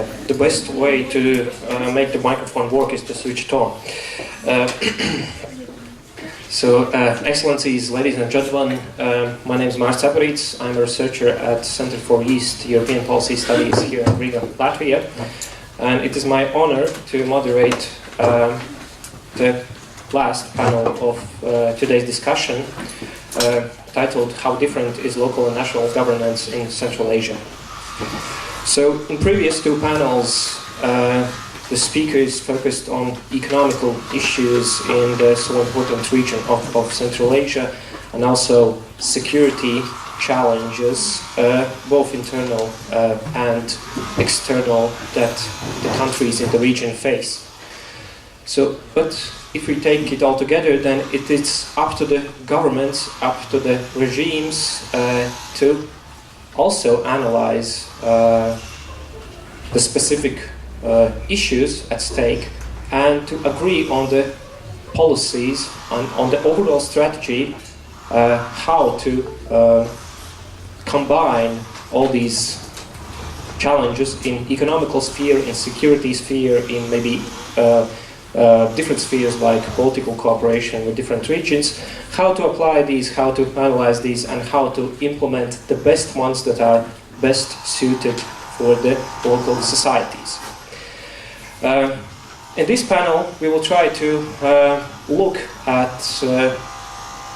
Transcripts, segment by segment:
the best way to make the microphone work is to switch it on. Excellencies, ladies and gentlemen, my name is Māris Cepurītis. I'm a researcher at Center for East European Policy Studies here in Riga, Latvia. And it is my honor to moderate the last panel of today's discussion, titled How Different is Local and National Governance in Central Asia? So, in previous two panels, the speakers focused on economical issues in the so important region of Central Asia, and also security challenges, both internal and external, that the countries in the region face. So, but if we take it all together, then it is up to the governments, up to the regimes to also analyze the specific issues at stake and to agree on the policies, on the overall strategy, how to combine all these challenges in economical sphere, in security sphere, in maybe different spheres like political cooperation with different regions, how to apply these, how to analyze these, and how to implement the best ones that are best suited for the local societies. In this panel, we will try to look at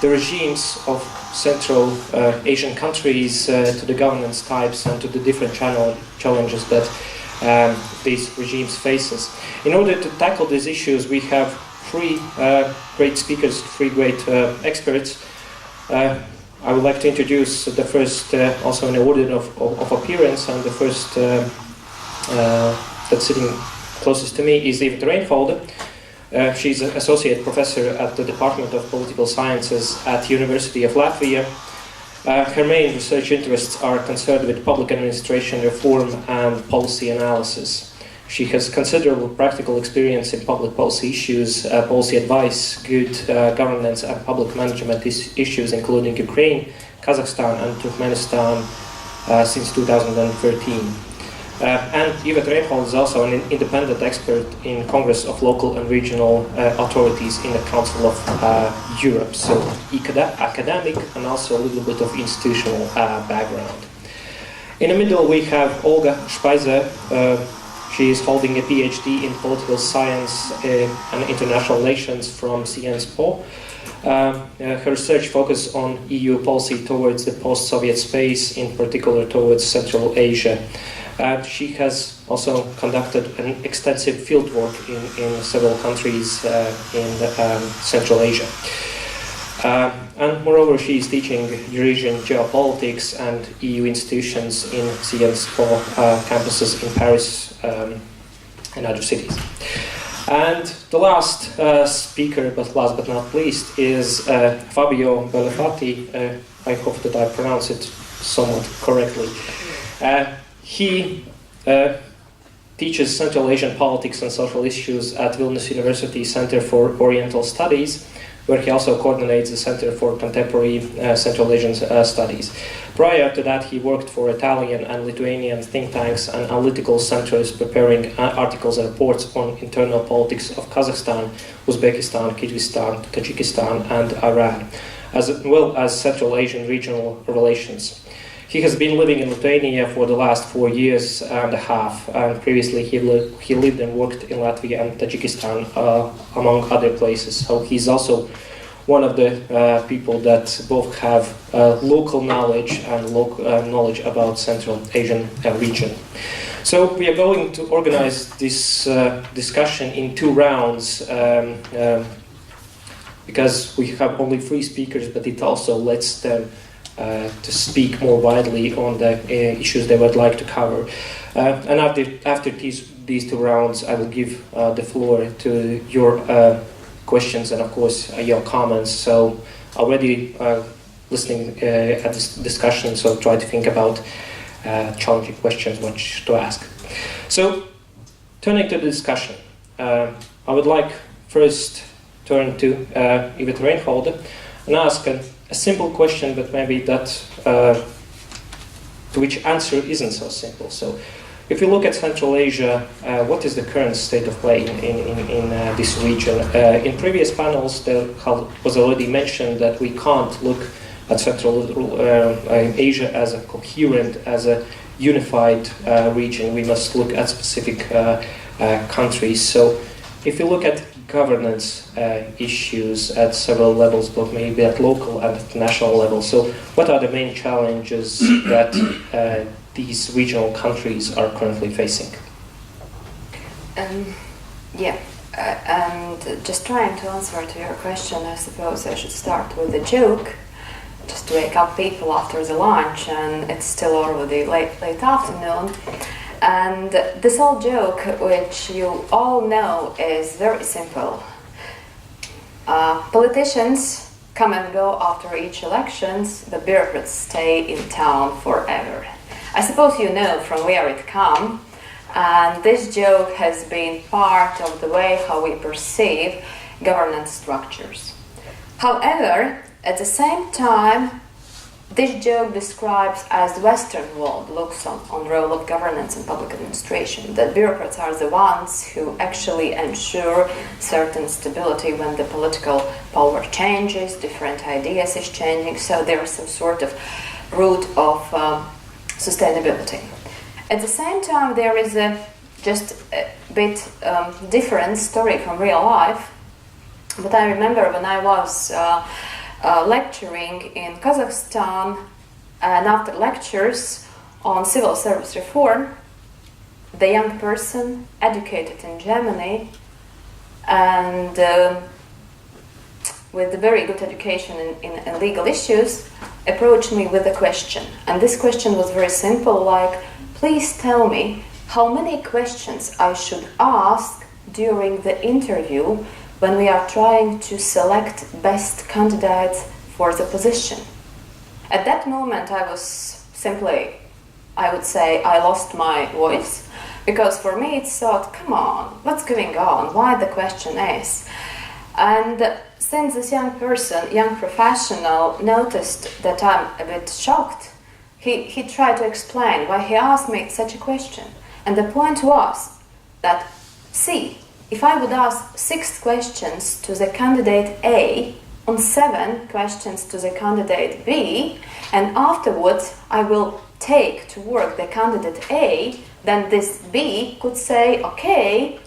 the regimes of Central Asian countries, to the governance types, and to the different challenges that these regimes faces. In order to tackle these issues, we have three great speakers, three great experts. I would like to introduce the first, also in the order of appearance, and the first that's sitting closest to me is Iveta Reinholde. She's an associate professor at the Department of Political Sciences at University of Latvia. Her main research interests are concerned with public administration reform and policy analysis. She has considerable practical experience in public policy issues, policy advice, good governance and public management issues, including Ukraine, Kazakhstan and Turkmenistan since 2013. And Iveta Reinholde is also an independent expert in Congress of Local and Regional Authorities in the Council of Europe, so academic and also a little bit of institutional background. In the middle we have Olga Spaiser. She is holding a PhD in political science and international relations from CNSPO. Her research focuses on EU policy towards the post-Soviet space, in particular towards Central Asia. She has also conducted an extensive fieldwork in several countries in Central Asia. And moreover, she is teaching Eurasian geopolitics and EU institutions in CNSPO campuses in Paris and other cities. And the last speaker, but last but not least, is Fabio Belafatti. I hope that I pronounce it somewhat correctly. He teaches Central Asian politics and social issues at Vilnius University Center for Oriental Studies, where he also coordinates the Center for Contemporary Central Asian Studies. Prior to that, he worked for Italian and Lithuanian think tanks and analytical centers, preparing articles and reports on internal politics of Kazakhstan, Uzbekistan, Kyrgyzstan, Tajikistan, and Iran, as well as Central Asian regional relations. He has been living in Lithuania for the last 4 years and a half, and previously he lived and worked in Latvia and Tajikistan, among other places. So he's also one of the people that both have local knowledge and knowledge about Central Asian region. So we are going to organize this discussion in two rounds, because we have only 3 speakers, but it also lets them to speak more widely on the issues they would like to cover. And after these 2 rounds, I will give the floor to your questions and, of course, your comments. So already listening at this discussion, so try to think about challenging questions, what to ask. So, turning to the discussion, I would like first turn to Iveta Reinholde and ask a simple question, but maybe that to which answer isn't so simple. So, if you look at Central Asia, what is the current state of play in this region? In previous panels, there was already mentioned that we can't look at Central Asia as a coherent, as a unified region. We must look at specific countries. So if you look at governance issues at several levels, both maybe at local and at national level, so what are the main challenges that these regional countries are currently facing? And just trying to answer to your question, I suppose I should start with a joke, just to wake up people after the lunch, and it's still already late afternoon. And this old joke, which you all know, is very simple. Politicians come and go after each elections, the bureaucrats stay in town forever. I suppose you know from where it comes, and this joke has been part of the way how we perceive governance structures. However, at the same time, this joke describes as the Western world looks on role of governance and public administration, that bureaucrats are the ones who actually ensure certain stability when the political power changes, different ideas is changing, so there's some sort of root of sustainability. At the same time, there is just a bit different story from real life, but I remember when I was lecturing in Kazakhstan, and after lectures on civil service reform, the young person educated in Germany and with a very good education in legal issues approached me with a question. And this question was very simple, like, please tell me how many questions I should ask during the interview when we are trying to select best candidates for the position. At that moment, I was simply, I would say, I lost my voice, because for me it's thought, come on, what's going on? Why the question is? And since this young person, young professional, noticed that I'm a bit shocked, he tried to explain why he asked me such a question. And the point was that, see, if I would ask 6 questions to the candidate A on 7 questions to the candidate B, and afterwards I will take to work the candidate A, then this B could say, okay,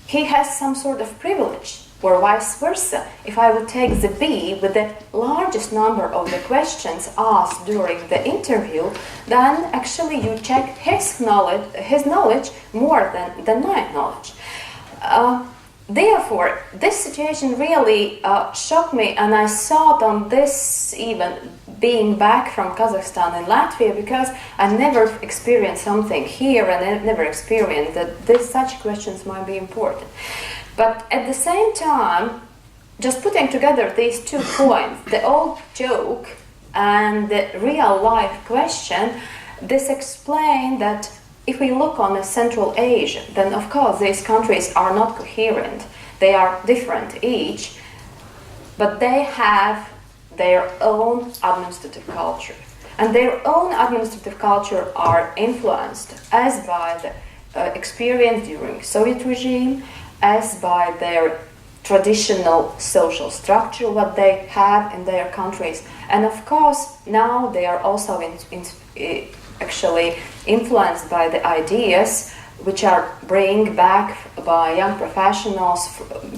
he has some sort of privilege, or vice versa. If I would take the B with the largest number of the questions asked during the interview, then actually you check his knowledge more than my knowledge. Therefore, this situation really shocked me, and I thought on this even being back from Kazakhstan and Latvia, because I never experienced something here, and I never experienced that such questions might be important. But at the same time, just putting together these 2 points, the old joke and the real life question, this explains that if we look on Central Asia, then of course these countries are not coherent. They are different each, but they have their own administrative culture. And their own administrative culture are influenced as by the experience during Soviet regime, as by their traditional social structure, what they have in their countries. And of course, now they are also actually influenced by the ideas which are brought back by young professionals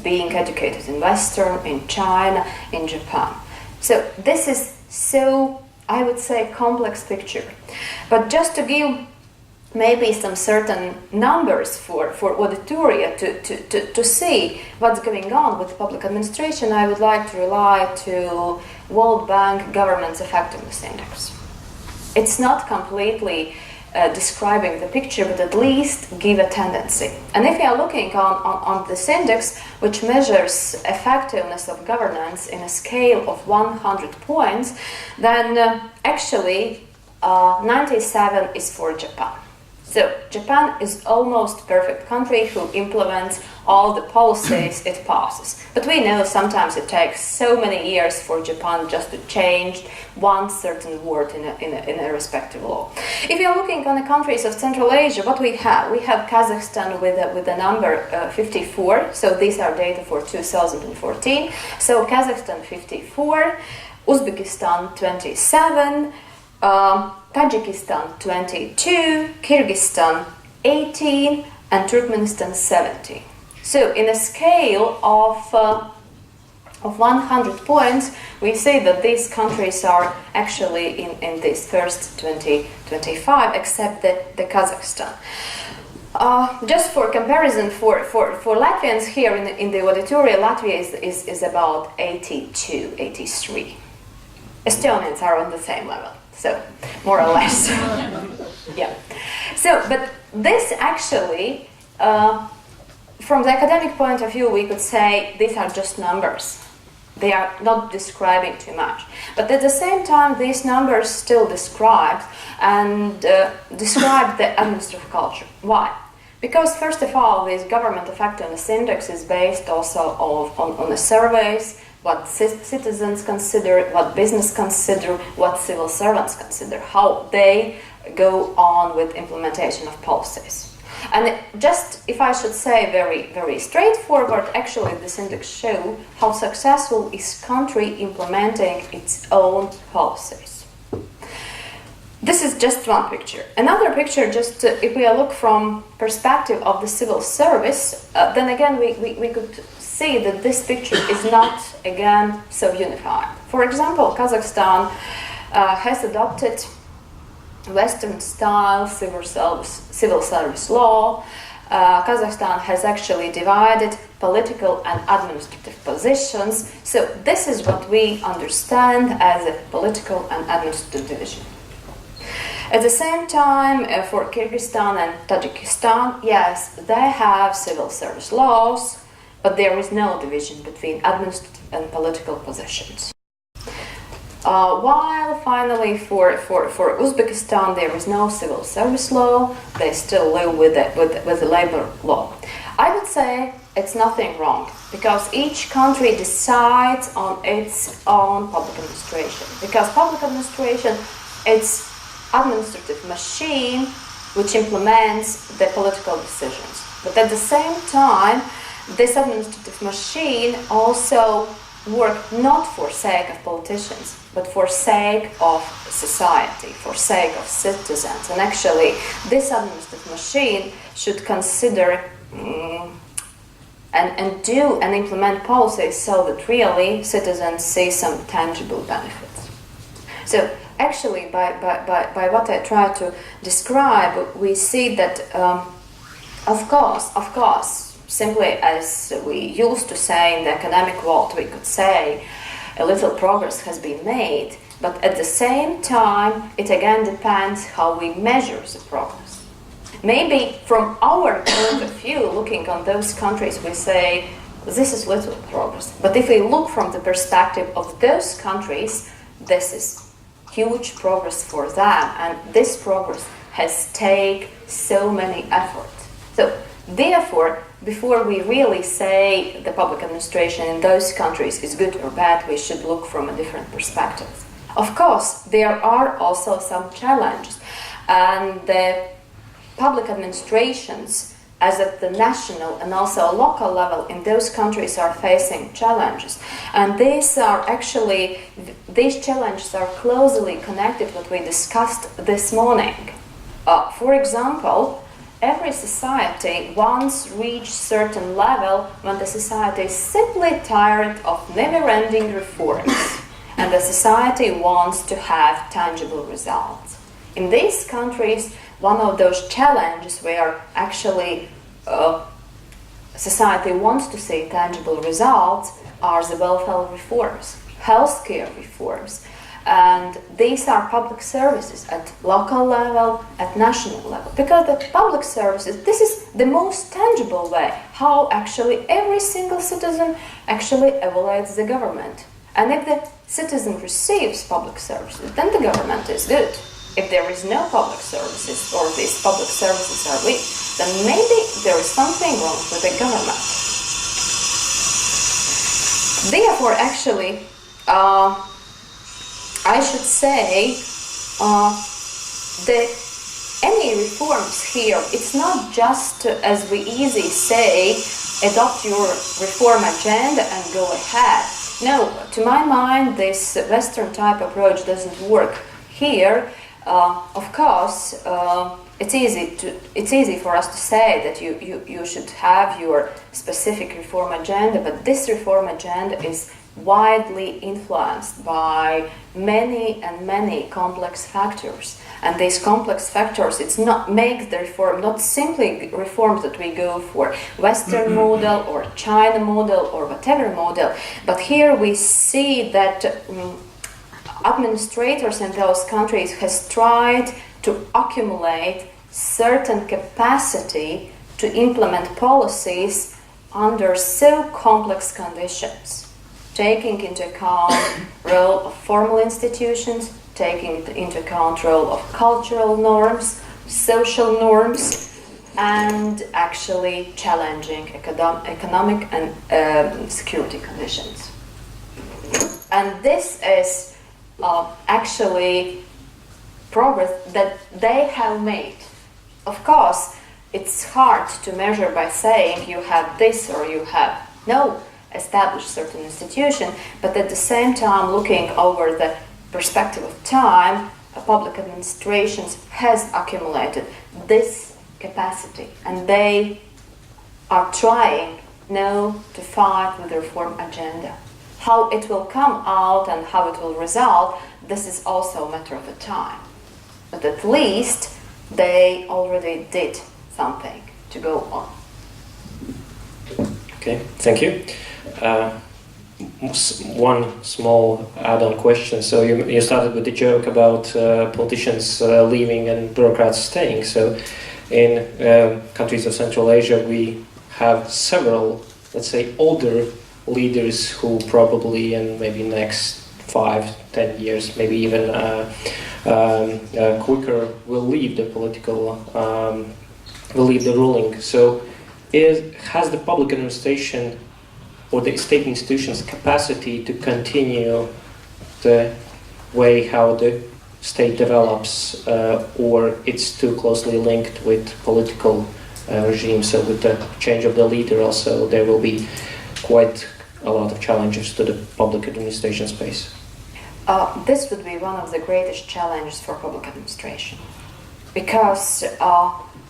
being educated in Western, in China, in Japan. So this is so, I would say, complex picture. But just to give maybe some certain numbers for auditoria to see what's going on with public administration, I would like to rely to World Bank Governance Effectiveness Index. It's not completely describing the picture, but at least give a tendency. And if you are looking on this index, which measures effectiveness of governance in a scale of 100 points, then actually 97 is for Japan. So Japan is almost perfect country who implements all the policies it passes. But we know sometimes it takes so many years for Japan just to change one certain word in a respective law. If you're looking on the countries of Central Asia, what we have Kazakhstan with the number 54. So these are data for 2014. So Kazakhstan 54, Uzbekistan 27, Tajikistan 22, Kyrgyzstan 18, and Turkmenistan 17. So in a scale of 100 points, we say that these countries are actually in this first 25, except the Kazakhstan. Just for comparison, for Latvians here in the auditorium, Latvia is about 82, 83. Estonians are on the same level. So, more or less. Yeah. So, but this actually, from the academic point of view, we could say these are just numbers. They are not describing too much. But at the same time, these numbers still describe the administrative culture. Why? Because first of all, this government effectiveness index is based also on the surveys, what citizens consider, what business consider, what civil servants consider, how they go on with implementation of policies. And just, if I should say very, very straightforward, actually this index shows how successful is country implementing its own policies. This is just one picture. Another picture, just if we look from perspective of the civil service, then again we could see that this picture is not, again, so unified. For example, Kazakhstan has adopted Western-style civil service law. Kazakhstan has actually divided political and administrative positions. So this is what we understand as a political and administrative division. At the same time, for Kyrgyzstan and Tajikistan, yes, they have civil service laws, but there is no division between administrative and political positions. While finally for Uzbekistan there is no civil service law, they still live with the labor law. I would say it's nothing wrong, because each country decides on its own public administration. Because public administration, it's administrative machine which implements the political decisions. But at the same time, this administrative machine also works not for sake of politicians, but for sake of society, for sake of citizens. And actually, this administrative machine should consider and do and implement policies so that really citizens see some tangible benefits. So actually, by what I try to describe, we see that, of course, simply as we used to say in the academic world, we could say a little progress has been made, but at the same time, it again depends how we measure the progress. Maybe from our point of view, looking on those countries, we say this is little progress. But if we look from the perspective of those countries, this is huge progress for them, and this progress has taken so many efforts. So therefore, before we really say the public administration in those countries is good or bad, we should look from a different perspective. Of course, there are also some challenges, and the public administrations, as at the national and also local level in those countries, are facing challenges. And these challenges are closely connected to what we discussed this morning. For example, every society once reached certain level when the society is simply tired of never-ending reforms, and the society wants to have tangible results. In these countries, one of those challenges where actually society wants to see tangible results are the welfare reforms, healthcare reforms. And these are public services at local level, at national level. Because the public services, this is the most tangible way how actually every single citizen actually evaluates the government. And if the citizen receives public services, then the government is good. if there is no public services, or these public services are weak, then maybe there is something wrong with the government. Therefore, actually, I should say that any reforms here, it's not just as we easily say, adopt your reform agenda and go ahead. No, to my mind, this Western type approach doesn't work here. Of course, it's easy for us to say that you should have your specific reform agenda, but this reform agenda is widely influenced by many complex factors. And these complex factors, it's not makes the reform not simply reforms that we go for Western model or China model or whatever model, but here we see that administrators in those countries has tried to accumulate certain capacity to implement policies under so complex conditions, taking into account role of formal institutions, taking into account role of cultural norms, social norms, and actually challenging economic and security conditions. And this is actually progress that they have made. Of course, it's hard to measure by saying you have this or you have no established certain institution, but at the same time, looking over the perspective of time, public administrations has accumulated this capacity, and they are trying now to fight with the reform agenda. How it will come out and how it will result, this is also a matter of time. But at least they already did something to go on. Okay, thank you. One small add-on question. So you started with the joke about politicians leaving and bureaucrats staying. So in countries of Central Asia, we have several, let's say, older leaders who probably in maybe next 5-10 years, maybe even quicker, will leave the political, will leave the ruling. So has the public administration or the state institutions capacity to continue the way how the state develops, or it's too closely linked with political regime? So with the change of the leader also, there will be quite a lot of challenges to the public administration space. This would be one of the greatest challenges for public administration, because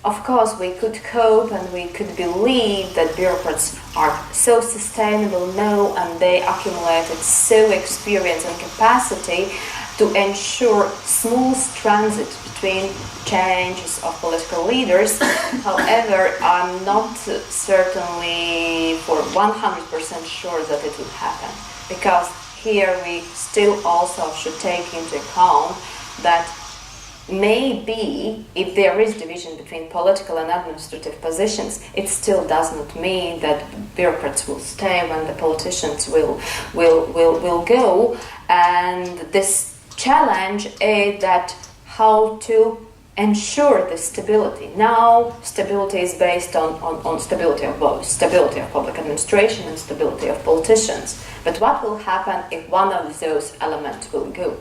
of course we could cope and we could believe that bureaucrats are so sustainable now, and they accumulated so experience and capacity to ensure smooth transit between changes of political leaders. However, I'm not certainly for 100% sure that it would happen, because here we still also should take into account that maybe if there is division between political and administrative positions, it still does not mean that bureaucrats will stay when the politicians will go. And this challenge is that how to ensure the stability. Now, stability is based on stability of both, stability of public administration and stability of politicians. But what will happen if one of those elements will go?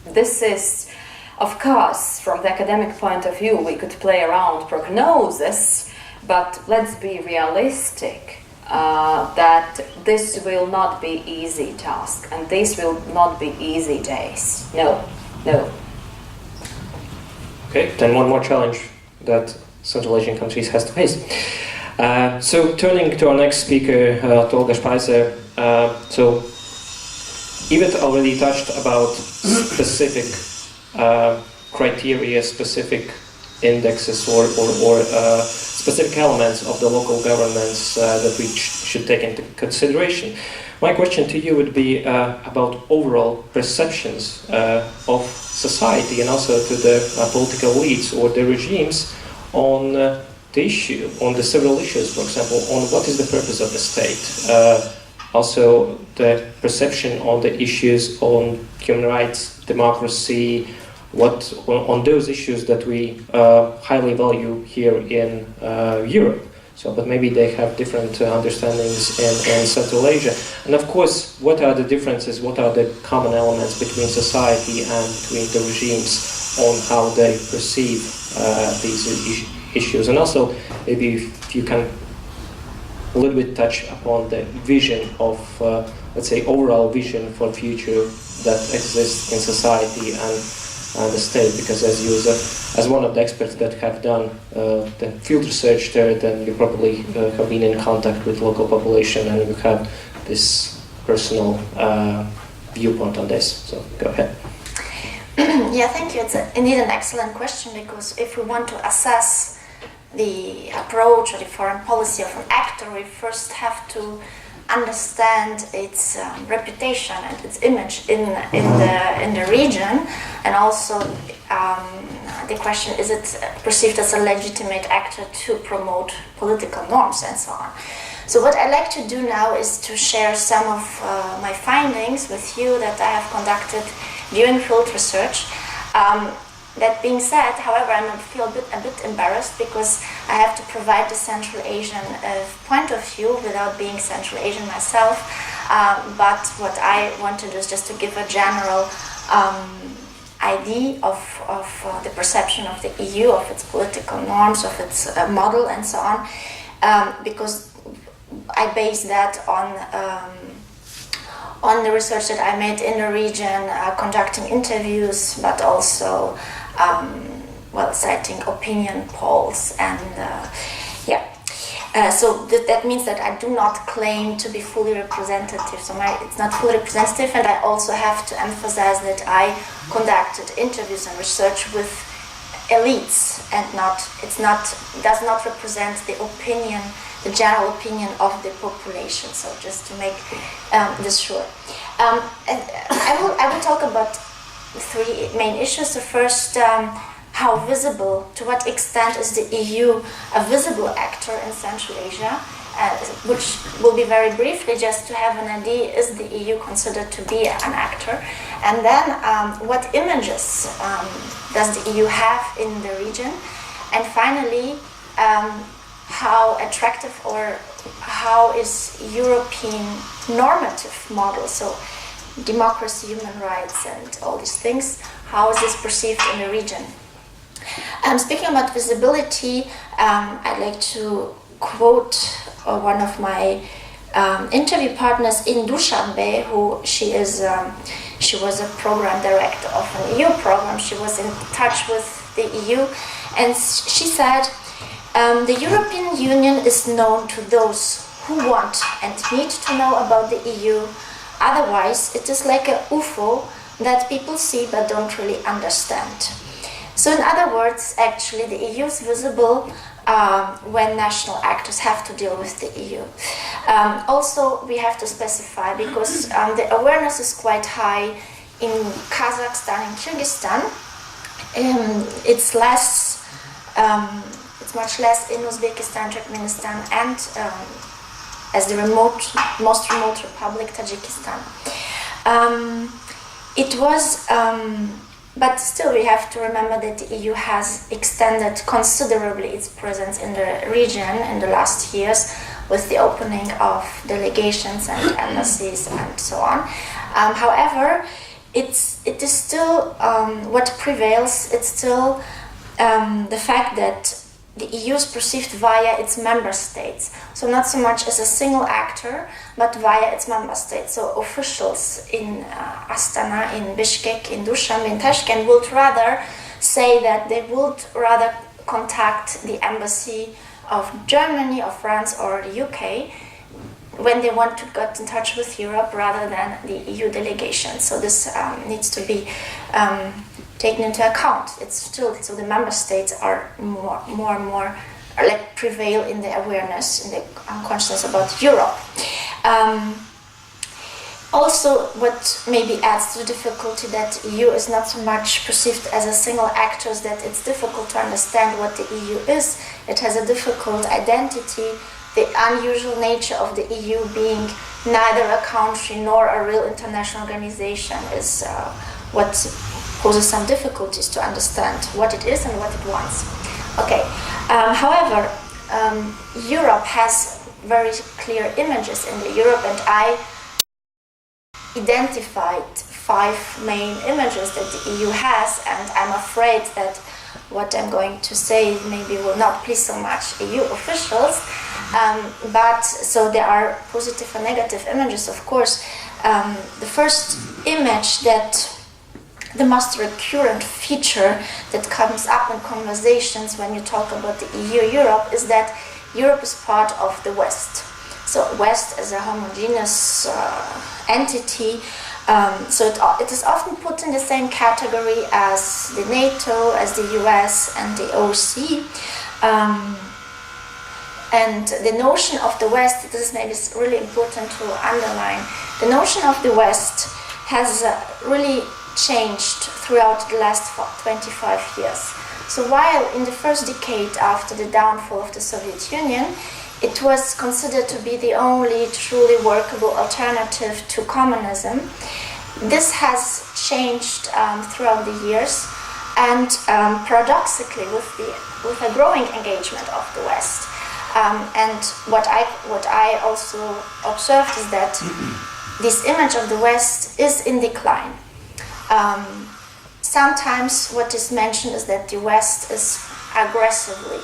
This is, of course, from the academic point of view, we could play around prognosis, but let's be realistic that this will not be easy task, and this will not be easy days. No. Okay, then one more challenge that Central Asian countries has to face. So turning to our next speaker, to Olga Spaiser. So Iveta already touched about specific criteria, specific indexes or specific elements of the local governments that we should take into consideration. My question to you would be about overall perceptions of society and also to the political elites or the regimes on the issue, on the several issues, for example, on what is the purpose of the state. Also the perception on the issues on human rights, democracy, on those issues that we highly value here in Europe. So, but maybe they have different understandings in Central Asia. And of course, what are the differences, what are the common elements between society and between the regimes on how they perceive these issues? And also, maybe if you can a little bit touch upon the vision of, let's say, overall vision for future that exists in society and the state, because as one of the experts that have done the field research there, then you probably have been in contact with local population and you have this personal viewpoint on this. So go ahead. Yeah, thank you. It's indeed an excellent question, because if we want to assess the approach or the foreign policy of an actor, we first have to understand its reputation and its image in the region, and also the question, is it perceived as a legitimate actor to promote political norms and so on. So what I like to do now is to share some of my findings with you that I have conducted during field research. That being said, however, I feel a bit embarrassed, because I have to provide the Central Asian point of view without being Central Asian myself. But what I want to do is just to give a general idea of the perception of the EU, of its political norms, of its model, and so on, because I base that on the research that I made in the region, conducting interviews, but also citing opinion polls, and so that means that I do not claim to be fully representative. So it's not fully representative, and I also have to emphasize that I conducted interviews and research with elites, and does not represent the opinion, the general opinion of the population. So just to make this sure, I will talk about three main issues. The first, how visible, to what extent is the EU a visible actor in Central Asia, which will be very briefly, just to have an idea, is the EU considered to be an actor? And then what images does the EU have in the region? And finally, how attractive, or how is European normative model, so democracy, human rights, and all these things, how is this perceived in the region? Speaking about visibility, I'd like to quote one of my interview partners in Dushanbe, she was a program director of an EU program. She was in touch with the EU, and she said, the European Union is known to those who want and need to know about the EU. Otherwise, it is like a UFO that people see but don't really understand. So in other words, actually, the EU is visible when national actors have to deal with the EU. Also, we have to specify, because the awareness is quite high in Kazakhstan and Kyrgyzstan. It's much less in Uzbekistan, Turkmenistan, and as the most remote republic, Tajikistan. But still, we have to remember that the EU has extended considerably its presence in the region in the last years, with the opening of delegations and embassies and so on. However, it is still what prevails. It's still the fact that the EU is perceived via its member states. So not so much as a single actor, but via its member states. So officials in Astana, in Bishkek, in Dushanbe, in Tashkent would rather say that they would rather contact the embassy of Germany, of France, or the UK when they want to get in touch with Europe, rather than the EU delegation. So this needs to be taken into account. It's still, so the member states are more and more prevail in the awareness, in the consciousness about Europe. Also, what maybe adds to the difficulty that EU is not so much perceived as a single actor, is that it's difficult to understand what the EU is. It has a difficult identity. The unusual nature of the EU being neither a country nor a real international organization is what poses some difficulties to understand what it is and what it wants. Okay. However, Europe has very clear images in the Europe, and I identified 5 main images that the EU has, and I'm afraid that what I'm going to say maybe will not please so much EU officials, but so there are positive and negative images, of course. The first image, that the most recurrent feature that comes up in conversations when you talk about the EU-Europe, is that Europe is part of the West. So West as a homogeneous entity. So it is often put in the same category as the NATO, as the US and the OC. And the notion of the West, this is maybe really important to underline, the notion of the West has really changed throughout the last 25 years. So while in the first decade after the downfall of the Soviet Union, it was considered to be the only truly workable alternative to communism, this has changed throughout the years, and paradoxically with a growing engagement of the West. And what I also observed is that this image of the West is in decline. Sometimes what is mentioned is that the West is aggressively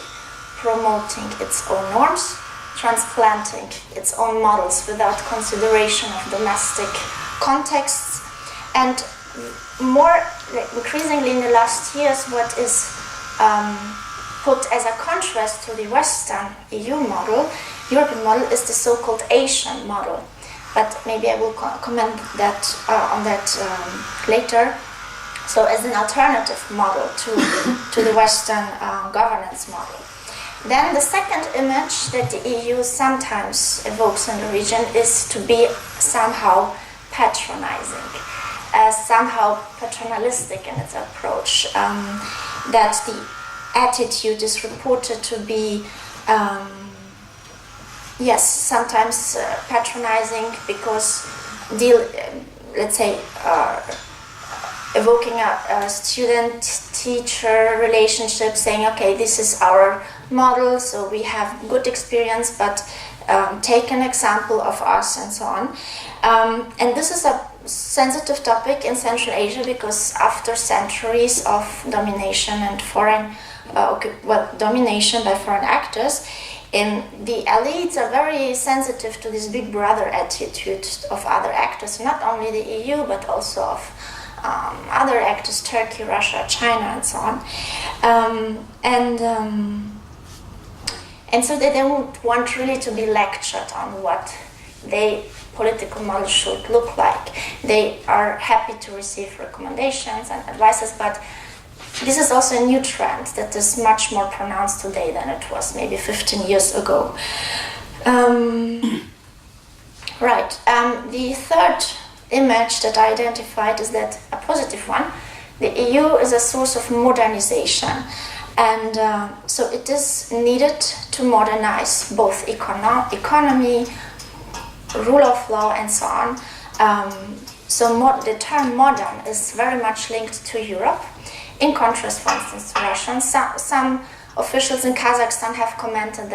promoting its own norms, transplanting its own models without consideration of domestic contexts, and more increasingly in the last years, what is put as a contrast to the Western EU model, European model, is the so-called Asian model. But maybe I will comment that on that later. So as an alternative model to the Western governance model. Then the second image that the EU sometimes evokes in the region is to be somehow patronizing, somehow paternalistic in its approach, that the attitude is reported to be yes, sometimes patronizing because evoking a student-teacher relationship, saying, okay, this is our model, so we have good experience, but take an example of us, and so on. And this is a sensitive topic in Central Asia because after centuries of domination and domination by foreign actors, the elites are very sensitive to this big brother attitude of other actors, not only the EU, but also of other actors, Turkey, Russia, China, and so on. And so they don't want really to be lectured on what their political model should look like. They are happy to receive recommendations and advices, but this is also a new trend that is much more pronounced today than it was maybe 15 years ago. Right. The third image that I identified is that a positive one. The EU is a source of modernization, and so it is needed to modernize both economy, rule of law, and so on. The term modern is very much linked to Europe, in contrast, for instance, to Russia. Some officials in Kazakhstan have commented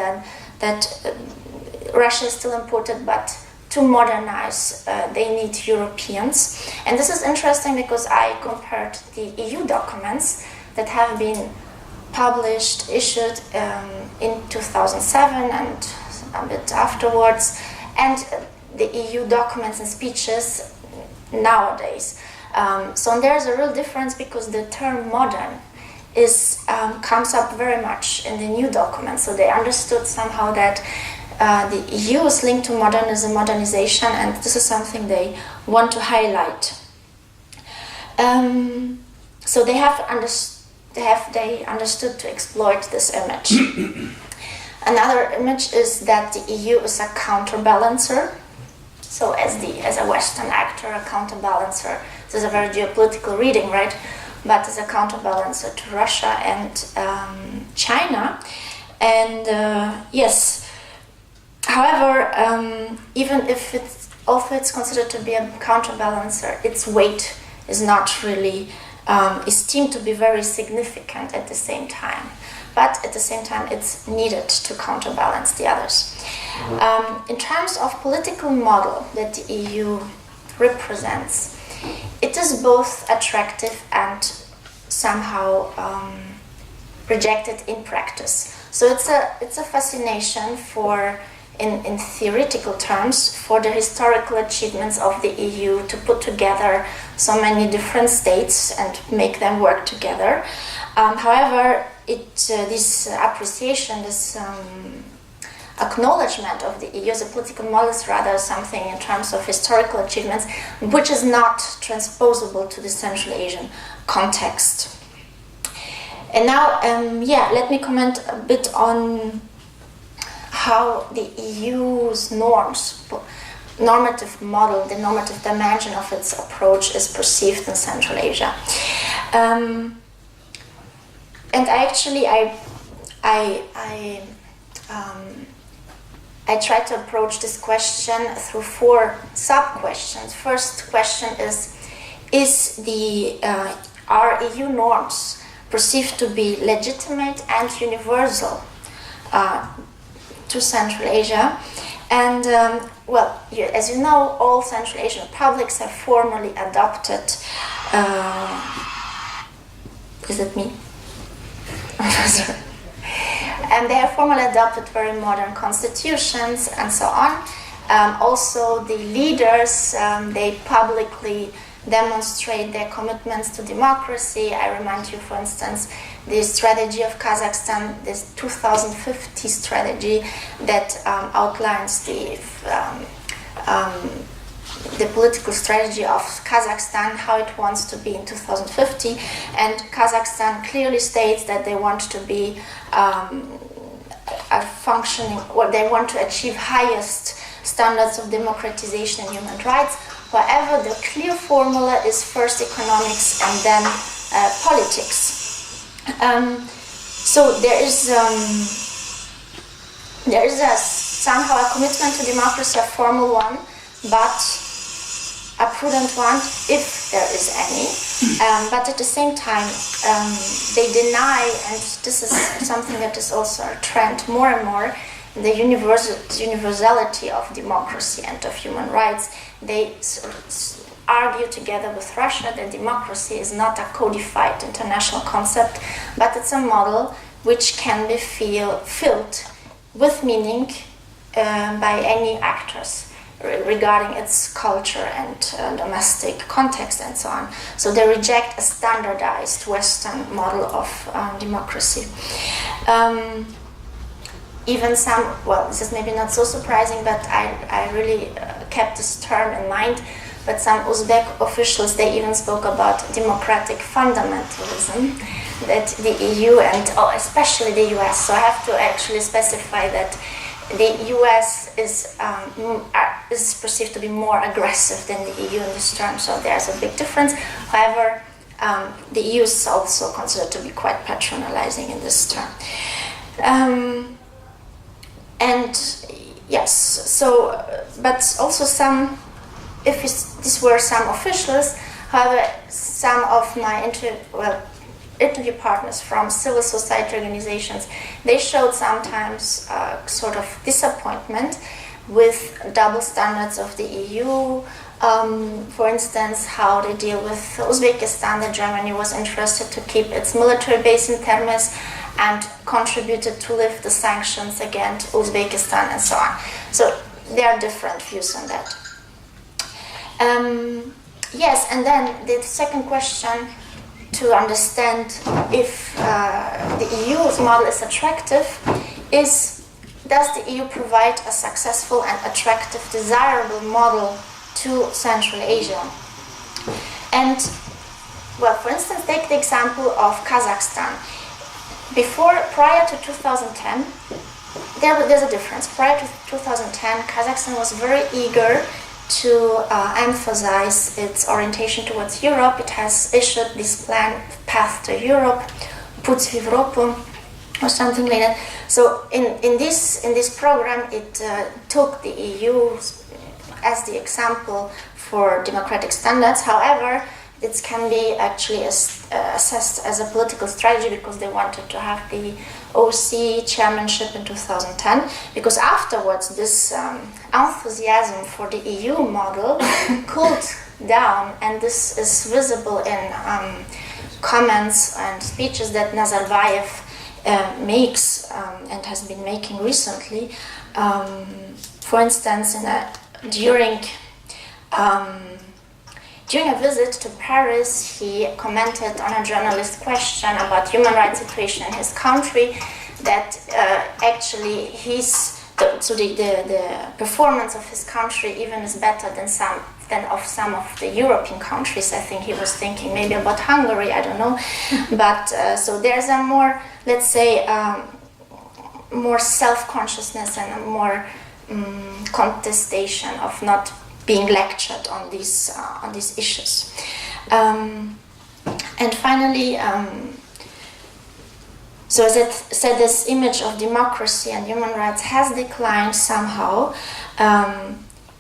that Russia is still important, but to modernize, they need Europeans. And this is interesting because I compared the EU documents that have been published, issued in 2007 and a bit afterwards, and the EU documents and speeches nowadays. So there's a real difference because the term modern comes up very much in the new documents. So they understood somehow that the EU is linked to modernism, modernization, and this is something they want to highlight. So they understood to exploit this image. Another image is that the EU is a counterbalancer. So as a Western actor, a counterbalancer. This is a very geopolitical reading, right? But as a counterbalancer to Russia and China. And yes. However, even if it's considered to be a counterbalancer, its weight is not really is deemed to be very significant at the same time. But at the same time, it's needed to counterbalance the others. In terms of political model that the EU represents, it is both attractive and somehow rejected in practice. So it's a fascination for, in theoretical terms, for the historical achievements of the EU to put together so many different states and make them work together. However, this appreciation, this acknowledgement of the EU as a political model is rather something in terms of historical achievements, which is not transposable to the Central Asian context. And now, let me comment a bit on how the EU's normative model, the normative dimension of its approach is perceived in Central Asia. And I try to approach this question through 4 sub-questions. First question are EU norms perceived to be legitimate and universal to Central Asia? And as you know, all Central Asian republics have formally adopted. Is it me? Sorry. And they have formally adopted very modern constitutions and so on. Also, the leaders, they publicly demonstrate their commitments to democracy. I remind you, for instance, the strategy of Kazakhstan, this 2050 strategy that outlines the political strategy of Kazakhstan, how it wants to be in 2050, and Kazakhstan clearly states that they want to be a functioning, or they want to achieve highest standards of democratization and human rights. However, the clear formula is first economics and then politics. So there is somehow a commitment to democracy, a formal one, but a prudent one, if there is any. But at the same time, they deny, and this is something that is also a trend more and more, the universality of democracy and of human rights. They argue together with Russia that democracy is not a codified international concept, but it's a model which can be filled with meaning by any actors regarding its culture and domestic context and so on. So they reject a standardized Western model of democracy. Even some, this is maybe not so surprising, but I really kept this term in mind, but some Uzbek officials, they even spoke about democratic fundamentalism, that the EU and especially the US, so I have to actually specify that the US is perceived to be more aggressive than the EU in this term, so there's a big difference. However, the EU is also considered to be quite patronizing in this term. And yes, so, but also some, if these were some officials, however, some of my interview partners from civil society organizations, they showed sometimes sort of disappointment with double standards of the EU. For instance, how they deal with Uzbekistan, that Germany was interested to keep its military base in Termes and contributed to lift the sanctions against Uzbekistan and so on. So there are different views on that. Yes, and then the second question, to understand if the EU's model is attractive, is does the EU provide a successful and attractive, desirable model to Central Asia? And, for instance, take the example of Kazakhstan. Prior to 2010, there's a difference. Prior to 2010, Kazakhstan was very eager to emphasize its orientation towards Europe. It has issued this plan, Path to Europe, Put v Evropu, or something like that. So in this program, it took the EU as the example for democratic standards. However, it can be actually assessed as a political strategy because they wanted to have the OC chairmanship in 2010, because afterwards this enthusiasm for the EU model cooled down, and this is visible in comments and speeches that Nazarbayev makes and has been making recently. For instance, during a visit to Paris, he commented on a journalist's question about human rights situation in his country that actually the performance of his country even is better than some of the European countries. I think he was thinking maybe about Hungary, I don't know. But so there's a more, let's say, more self-consciousness and a more contestation of not being lectured on these issues. And finally, so as I said, this image of democracy and human rights has declined somehow,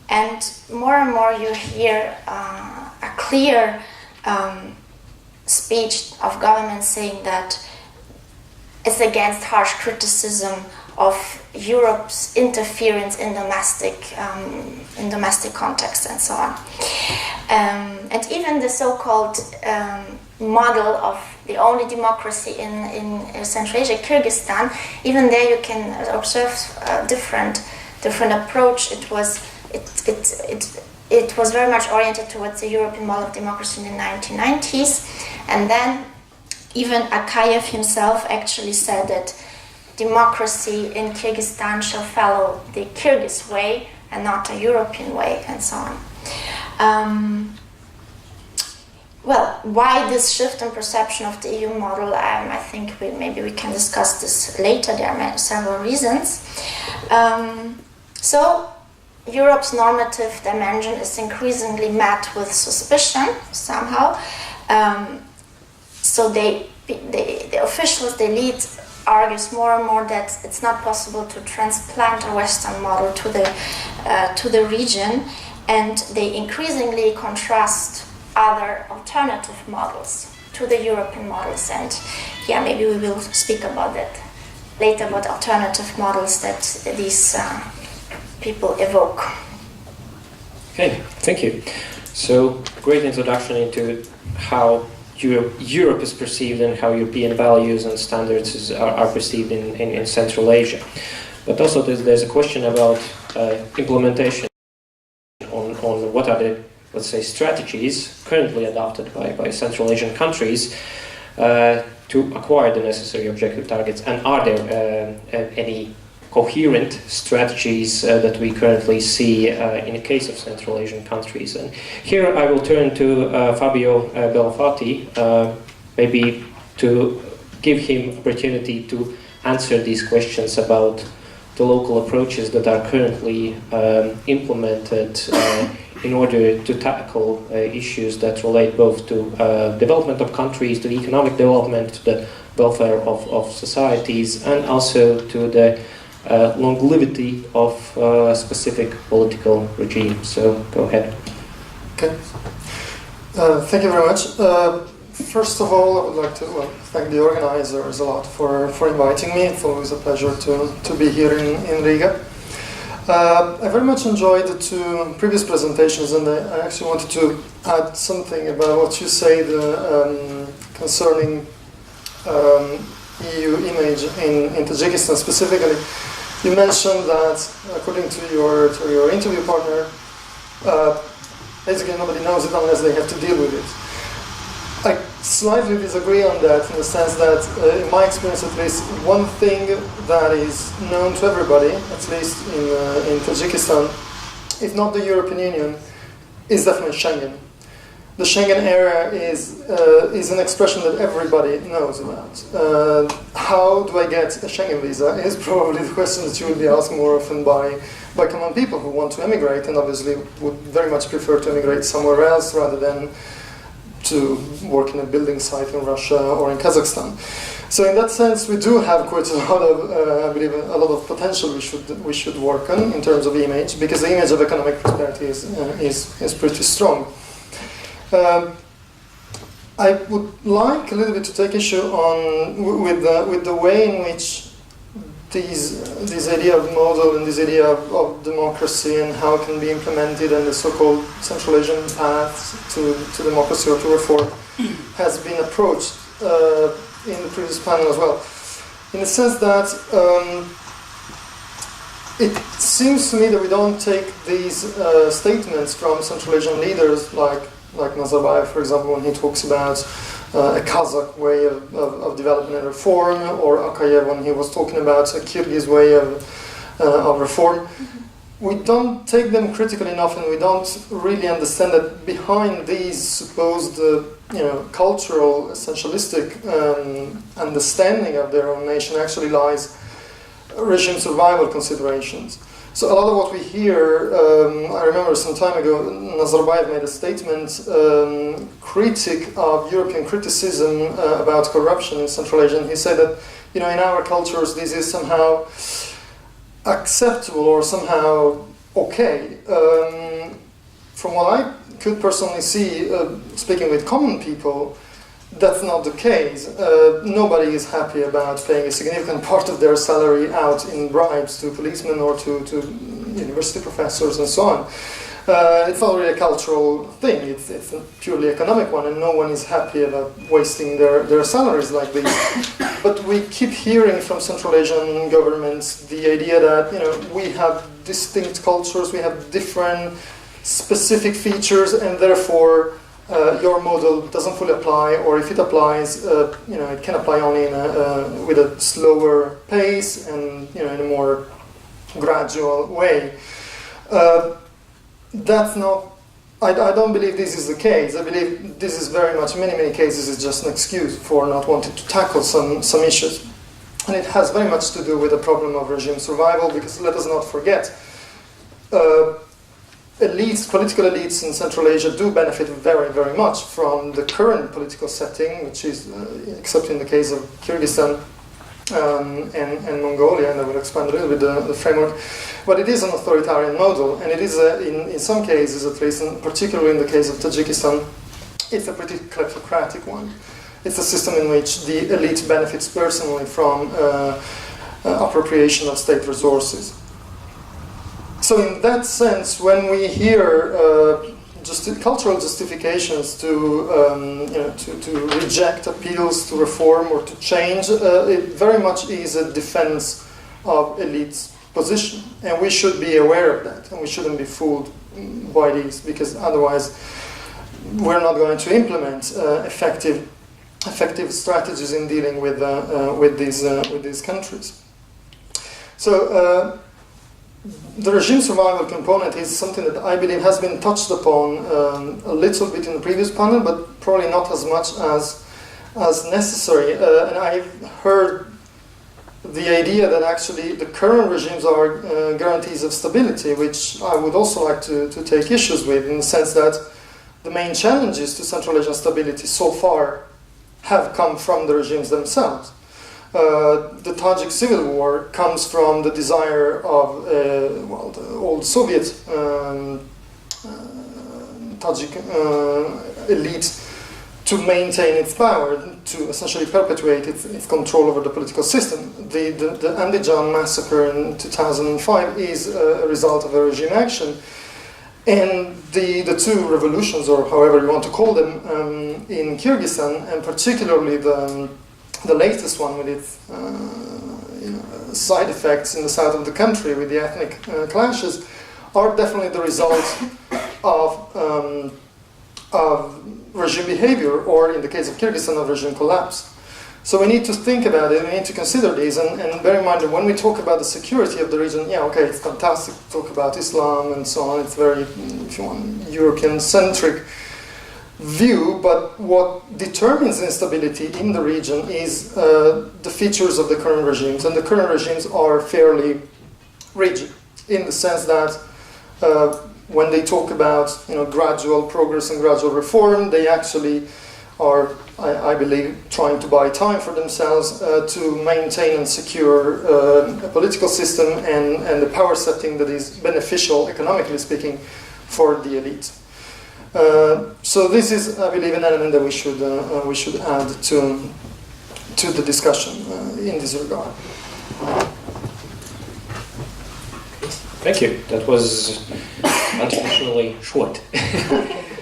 and more you hear a clear speech of government saying that it's against harsh criticism of Europe's interference in domestic context and so on. And even the so-called model of the only democracy in Central Asia, Kyrgyzstan, even there you can observe a different approach. It was very much oriented towards the European model of democracy in the 1990s, and then even Akayev himself actually said that democracy in Kyrgyzstan shall follow the Kyrgyz way and not a European way, and so on. Well, why this shift in perception of the EU model? I think maybe we can discuss this later. There are several reasons. So, Europe's normative dimension is increasingly met with suspicion somehow. So the officials, the elite, argues more and more that it's not possible to transplant a Western model to the region, and they increasingly contrast other alternative models to the European models. And yeah, maybe we will speak about that later, about alternative models that these people evoke. Okay, thank you. So, great introduction into how Europe is perceived and how European values and standards are perceived in Central Asia. But also there's a question about implementation on what are the, let's say, strategies currently adopted by Central Asian countries to acquire the necessary objective targets, and are there any coherent strategies that we currently see in the case of Central Asian countries. And here I will turn to Fabio Belafatti, maybe to give him opportunity to answer these questions about the local approaches that are currently implemented in order to tackle issues that relate both to development of countries, to economic development, to the welfare of societies, and also to the longevity of specific political regime. So go ahead. Okay. Thank you very much. First of all, I would like to thank the organizers a lot for inviting me. It's always a pleasure to be here in Riga. I very much enjoyed the two previous presentations, and I actually wanted to add something about what you said concerning EU image in Tajikistan specifically. You mentioned that, according to your interview partner, basically nobody knows it unless they have to deal with it. I slightly disagree on that, in the sense that, in my experience at least, one thing that is known to everybody, at least in Tajikistan, if not the European Union, is definitely Schengen. The Schengen area is an expression that everybody knows about. How do I get a Schengen visa is probably the question that you will be asked more often by common people who want to emigrate, and obviously would very much prefer to emigrate somewhere else rather than to work in a building site in Russia or in Kazakhstan. So in that sense, we do have quite a lot of, I believe, a lot of potential we should work on in terms of image, because the image of economic prosperity is pretty strong. I would like a little bit to take issue with the way in which this idea of model and this idea of democracy and how it can be implemented and the so-called Centralization path to democracy or to reform has been approached in the previous panel as well. In the sense that it seems to me that we don't take these statements from Centralization leaders like Nazarbayev, for example, when he talks about a Kazakh way of development and reform, or Akayev when he was talking about a Kyrgyz way of reform. We don't take them critically enough, and we don't really understand that behind these supposed cultural, essentialistic understanding of their own nation actually lies regime survival considerations. So a lot of what we hear, I remember some time ago, Nazarbayev made a statement, critic of European criticism about corruption in Central Asia. And he said that, in our cultures, this is somehow acceptable or somehow okay. From what I could personally see, speaking with common people, that's not the case. Nobody is happy about paying a significant part of their salary out in bribes to policemen or to university professors and so on. It's not really a cultural thing, it's a purely economic one, and no one is happy about wasting their salaries like this. But we keep hearing from Central Asian governments the idea that we have distinct cultures, we have different specific features, and therefore your model doesn't fully apply, or if it applies, it can apply only with a slower pace and in a more gradual way. That's not. I don't believe this is the case. I believe this is very much, in many cases, is just an excuse for not wanting to tackle some issues, and it has very much to do with the problem of regime survival. Because let us not forget. Political elites in Central Asia do benefit very, very much from the current political setting, which is, except in the case of Kyrgyzstan and Mongolia, and I will expand a little bit the framework, but it is an authoritarian model, and it is, in some cases at least, and particularly in the case of Tajikistan, it's a pretty kleptocratic one. It's a system in which the elite benefits personally from appropriation of state resources. So in that sense, when we hear cultural justifications to reject appeals to reform or to change, it very much is a defense of elite's position, and we should be aware of that, and we shouldn't be fooled by these, because otherwise we're not going to implement effective strategies in dealing with these countries. So. The regime survival component is something that I believe has been touched upon a little bit in the previous panel, but probably not as much as necessary. And I've heard the idea that actually the current regimes are guarantees of stability, which I would also like to take issues with, in the sense that the main challenges to Central Asian stability so far have come from the regimes themselves. The Tajik civil war comes from the desire of the old Soviet Tajik elite to maintain its power, to essentially perpetuate its control over the political system. The Andijan massacre in 2005 is a result of a regime action. And the two revolutions, or however you want to call them, in Kyrgyzstan, and particularly the latest one with its side effects in the south of the country with the ethnic clashes, are definitely the result of regime behavior, or in the case of Kyrgyzstan, of regime collapse. So we need to think about it, we need to consider these, and bear in mind that when we talk about the security of the region, it's fantastic to talk about Islam and so on, it's very, if you want, European-centric view, but what determines instability in the region is the features of the current regimes, and the current regimes are fairly rigid, in the sense that when they talk about gradual progress and gradual reform, they actually are, I believe, trying to buy time for themselves to maintain and secure a political system and a power setting that is beneficial, economically speaking, for the elite. So this is, I believe, an element that we should add to the discussion in this regard. Thank you. That was untraditionally short.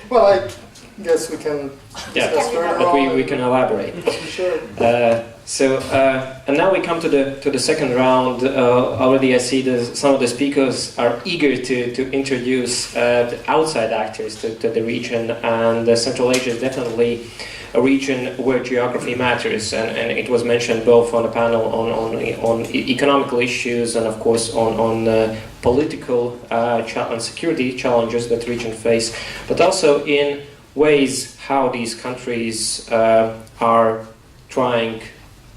Well, I guess we can discuss further but on. we can elaborate. Sure. And now we come to the second round. Already I see some of the speakers are eager to introduce the outside actors to the region, and Central Asia is definitely a region where geography matters, and it was mentioned both on the panel on economical issues and of course on political and security challenges that the region face, but also in ways how these countries are trying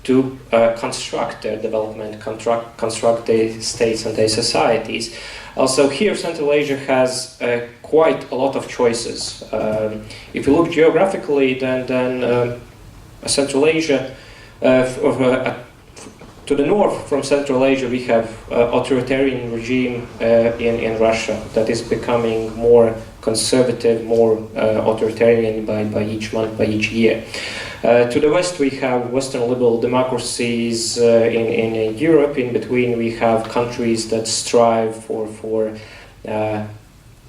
to construct their development, construct their states and their societies. Also here Central Asia has quite a lot of choices. If you look geographically, then Central Asia, to the north from Central Asia we have authoritarian regime in Russia that is becoming more conservative, more authoritarian by each month, by each year. To the west we have Western liberal democracies in Europe. In between we have countries that strive for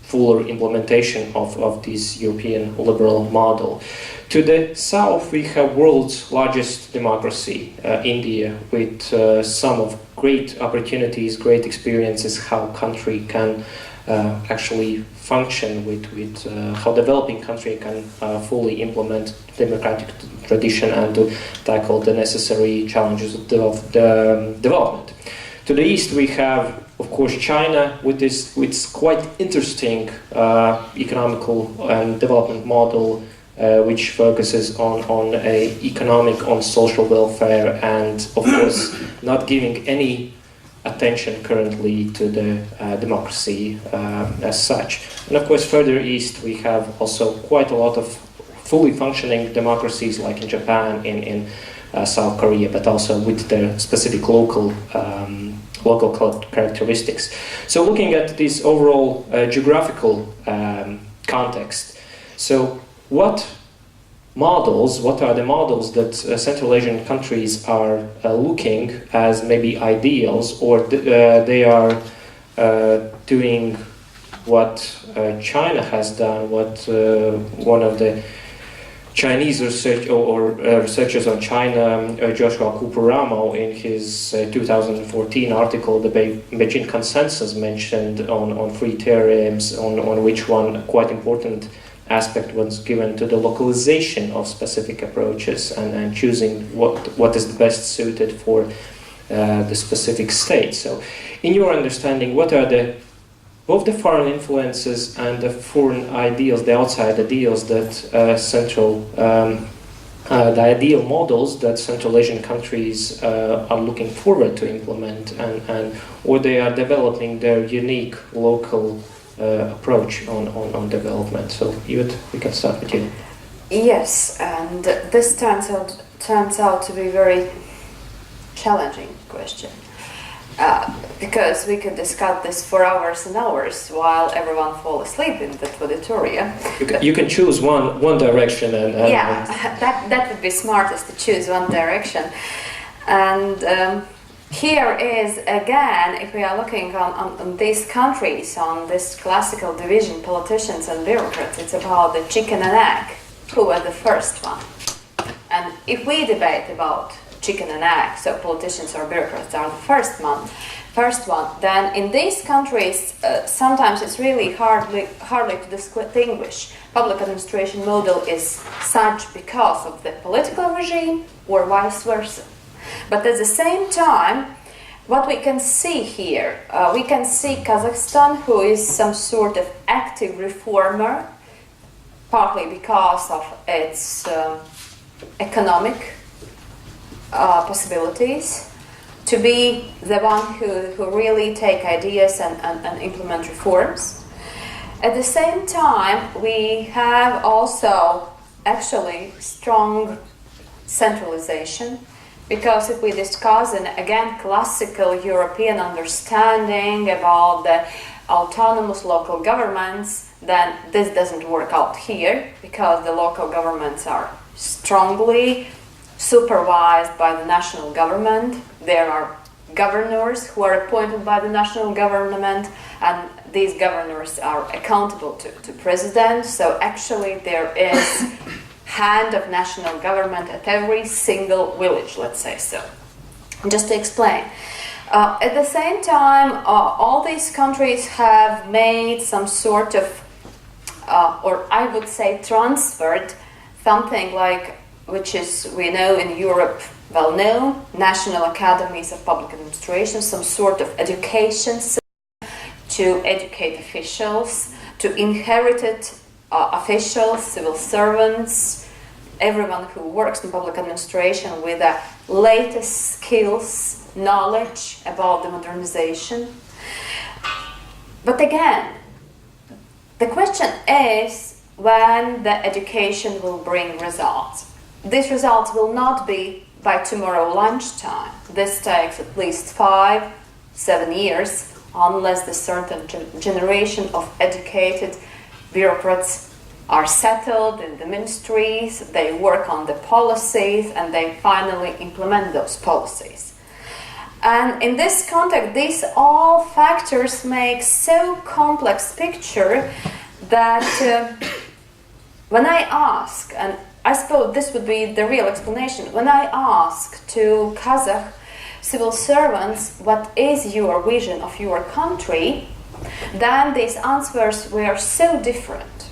fuller implementation of this European liberal model. To the south we have world's largest democracy, India, with some of great opportunities, great experiences how country can actually function with how developing country can fully implement democratic tradition and to tackle the necessary challenges of the development. To the east we have, of course, China with its quite interesting economical and development model, which focuses on economic, on social welfare, and of course not giving any attention currently to the democracy as such. And of course further east we have also quite a lot of fully functioning democracies like in Japan, in South Korea, but also with their specific local characteristics. So looking at this overall geographical context, so what are the models that Central Asian countries are looking as maybe ideals, or they are doing what China has done, what one of the Chinese researchers on China, Joshua Kupuramo, in his 2014 article, the Beijing Consensus, mentioned on free tariffs, on which one quite important aspect was given to the localization of specific approaches and choosing what is the best suited for the specific state. So in your understanding, what are both the foreign influences and the foreign ideals, the outside ideals that the ideal models that Central Asian countries are looking forward to implement, or they are developing their unique local approach on development? So Iveta, we can start with you. Yes, and this turns out to be a very challenging question. Because we could discuss this for hours and hours while everyone falls asleep in the auditorium. You can choose one direction and that would be smartest to choose one direction. And here is again, if we are looking on these countries, on this classical division, politicians and bureaucrats, it's about the chicken and egg. Who was the first one? And if we debate about chicken and egg, so politicians or bureaucrats are the first one, then in these countries sometimes it's really hardly to distinguish. Public administration model is such because of the political regime or vice versa. But at the same time, what we can see here, we can see Kazakhstan, who is some sort of active reformer, partly because of its economic possibilities, to be the one who really take ideas and implement reforms. At the same time, we have also actually strong centralization, because if we discuss an again classical European understanding about the autonomous local governments, then this doesn't work out here because the local governments are strongly supervised by the national government. There are governors who are appointed by the national government, and these governors are accountable to president. So actually there is hand of national government at every single village, let's say so. Just to explain. At the same time, all these countries have made some sort of, or I would say transferred, something like, which is, we know in Europe, well known, national academies of public administration, some sort of education system to educate officials, to inherited officials, civil servants, everyone who works in public administration with the latest skills, knowledge about the modernization. But again, the question is when the education will bring results. These results will not be by tomorrow lunchtime. This takes at least 5-7 years unless the certain generation of educated bureaucrats are settled in the ministries, they work on the policies, and they finally implement those policies. And in this context, these all factors make so complex picture that when I ask, and I suppose this would be the real explanation, when I ask to Kazakh civil servants, what is your vision of your country, then these answers were so different.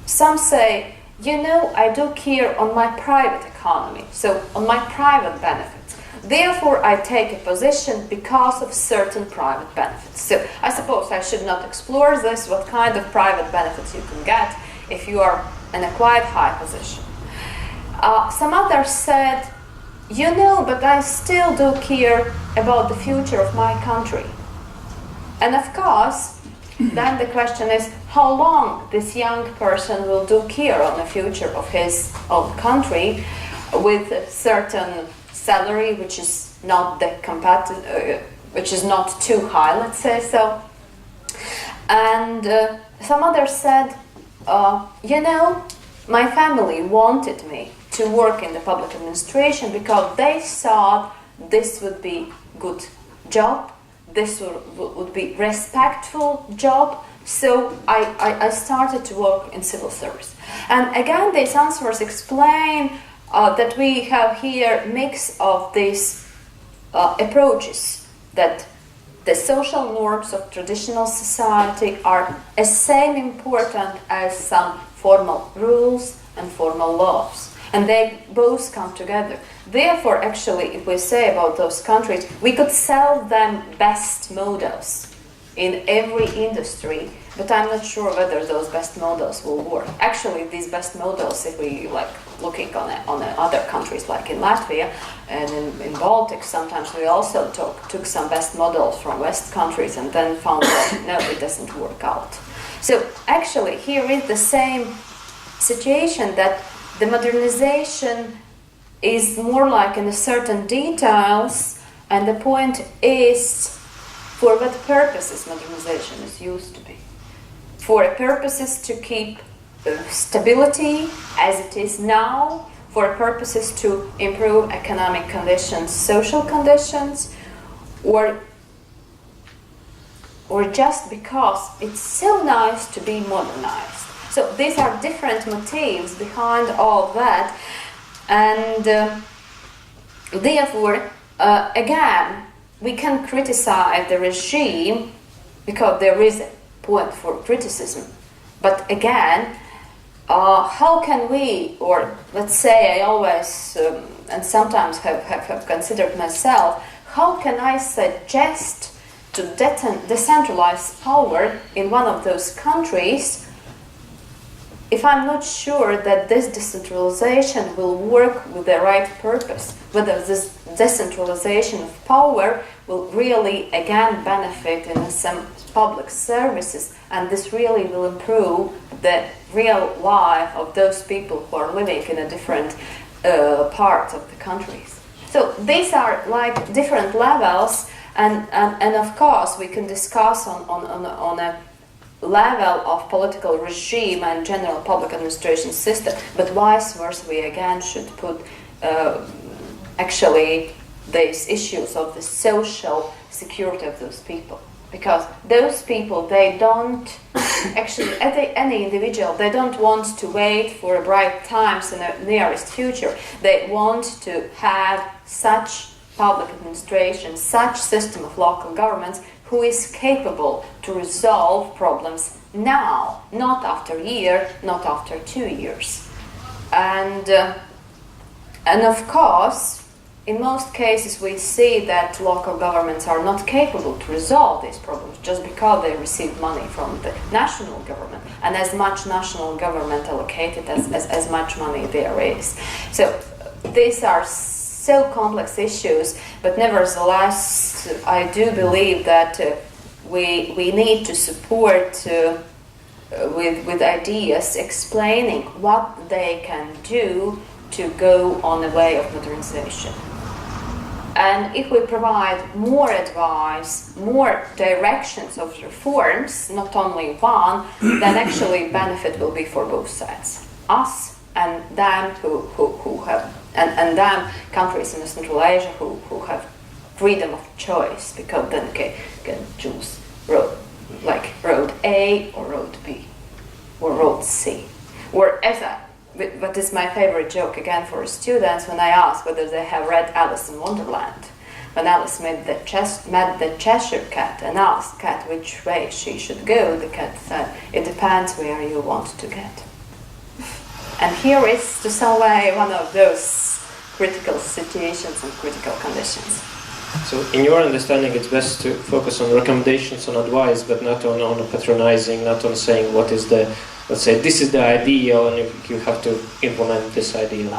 Some say, you know, I do care on my private economy, so on my private benefits. Therefore, I take a position because of certain private benefits. So I suppose I should not explore this, what kind of private benefits you can get if you are in a quite high position. Some others said, you know, but I still do care about the future of my country. And of course, then the question is how long this young person will do care on the future of his own country with a certain salary which is not which is not too high, let's say so. And some others said, you know, my family wanted me to work in the public administration because they thought this would be good job, this would be respectful job, so I started to work in civil service. And again, these answers explain that we have here a mix of these approaches, that the social norms of traditional society are as same important as some formal rules and formal laws. And they both come together. Therefore, actually, if we say about those countries, we could sell them best models in every industry, but I'm not sure whether those best models will work. Actually, these best models, if we like looking on other countries like in Latvia and in Baltic, sometimes we also took some best models from West countries and then found that no, it doesn't work out. So actually, here is the same situation, that the modernization is more like in a certain details, and the point is for what purposes modernization is used to be. For purposes to keep stability as it is now, for purposes to improve economic conditions, social conditions, or just because it's so nice to be modernized. So these are different motives behind all that, and therefore, again, we can criticize the regime because there is a point for criticism. But again, how can we, or let's say I always, and sometimes have considered myself, how can I suggest to decentralize power in one of those countries if I'm not sure that this decentralization will work with the right purpose, whether this decentralization of power will really again benefit in some public services, and this really will improve the real life of those people who are living in a different parts of the countries. So these are like different levels, and of course we can discuss on a level of political regime and general public administration system, but vice versa, we again should put actually these issues of the social security of those people. Because those people, they don't actually, any individual, they don't want to wait for bright times in the nearest future. They want to have such public administration, such system of local governments who is capable to resolve problems now, not after a year, not after 2 years. And of course, in most cases we see that local governments are not capable to resolve these problems just because they receive money from the national government, and as much national government allocated as much money there is. So these are so complex issues, but nevertheless I do believe that we need to support with ideas explaining what they can do to go on the way of modernization. And if we provide more advice, more directions of reforms, not only one, then actually benefit will be for both sides. Us and them who have, and them countries in Central Asia who have freedom of choice, because then they can choose road, like road A or road B or road C. Or as what is my favorite joke again for students when I ask whether they have read Alice in Wonderland. When Alice met the Cheshire cat and asked cat which way she should go, the cat said, "It depends where you want to get." And here is to some way one of those critical situations and critical conditions. So in your understanding, it's best to focus on recommendations, on advice, but not on patronizing, not on saying what is the, let's say, this is the ideal and you have to implement this ideal.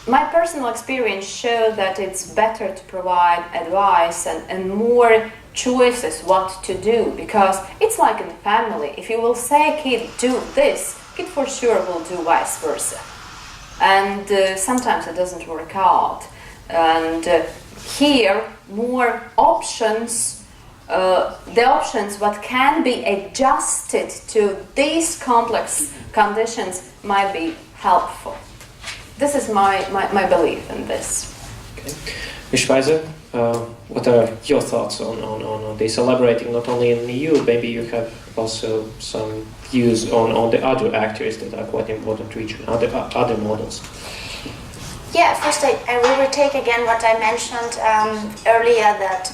My personal experience shows that it's better to provide advice and more choices what to do, because it's like in the family. If you will say, kid, do this, kid for sure will do vice versa. And sometimes it doesn't work out. And here, more options, the options what can be adjusted to these complex conditions might be helpful. This is my belief in this. Okay. Ms. Spaiser, what are your thoughts on this? Elaborating not only in the EU, maybe you have also some views on the other actors that are quite important to each other models. Yeah, first I will retake again what I mentioned earlier, that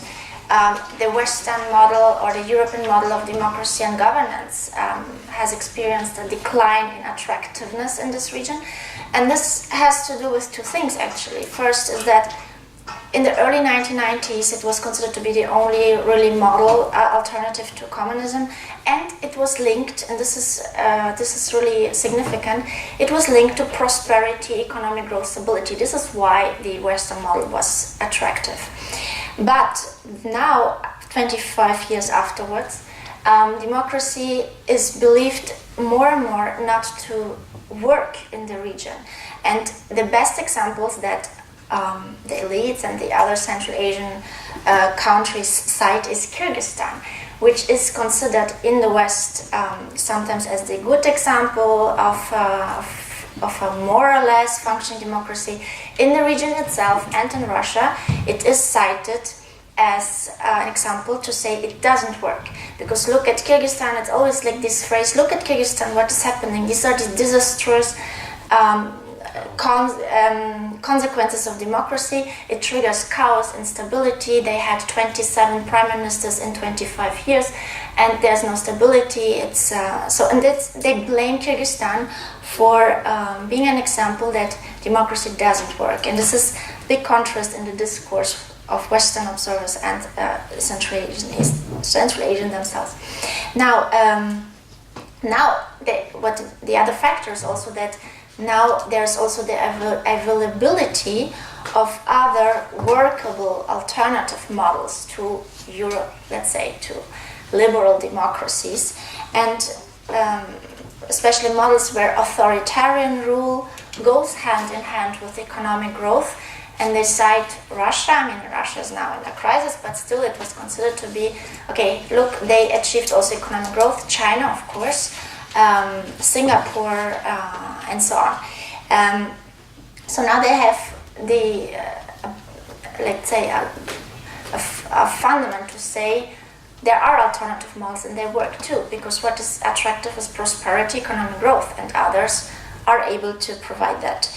the Western model or the European model of democracy and governance has experienced a decline in attractiveness in this region. And this has to do with two things, actually. First is that in the early 1990s, it was considered to be the only really model alternative to communism, and it was linked, and this is really significant, it was linked to prosperity, economic growth, stability. This is why the Western model was attractive. But now, 25 years afterwards, democracy is believed more and more not to work in the region. And the best examples that the elites and the other Central Asian countries cite is Kyrgyzstan, which is considered in the West sometimes as the good example of a more or less functioning democracy. In the region itself and in Russia, it is cited as an example to say it doesn't work. Because look at Kyrgyzstan, it's always like this phrase, look at Kyrgyzstan, what is happening? These are the disastrous consequences of democracy. It triggers chaos, instability. They had 27 prime ministers in 25 years, and there's no stability. They blame Kyrgyzstan for being an example that democracy doesn't work. And this is big contrast in the discourse of Western observers and Central Asian themselves. Now, the other factor is also that now there's also the availability of other workable alternative models to Europe, let's say, to liberal democracies, and especially models where authoritarian rule goes hand in hand with economic growth, and they cite Russia. I mean, Russia is now in a crisis, but still it was considered to be, okay, look, they achieved also economic growth, China, of course, Singapore, and so on. So now they have the, let's say, a fundament to say there are alternative models and they work too, because what is attractive is prosperity, economic growth, and others are able to provide that.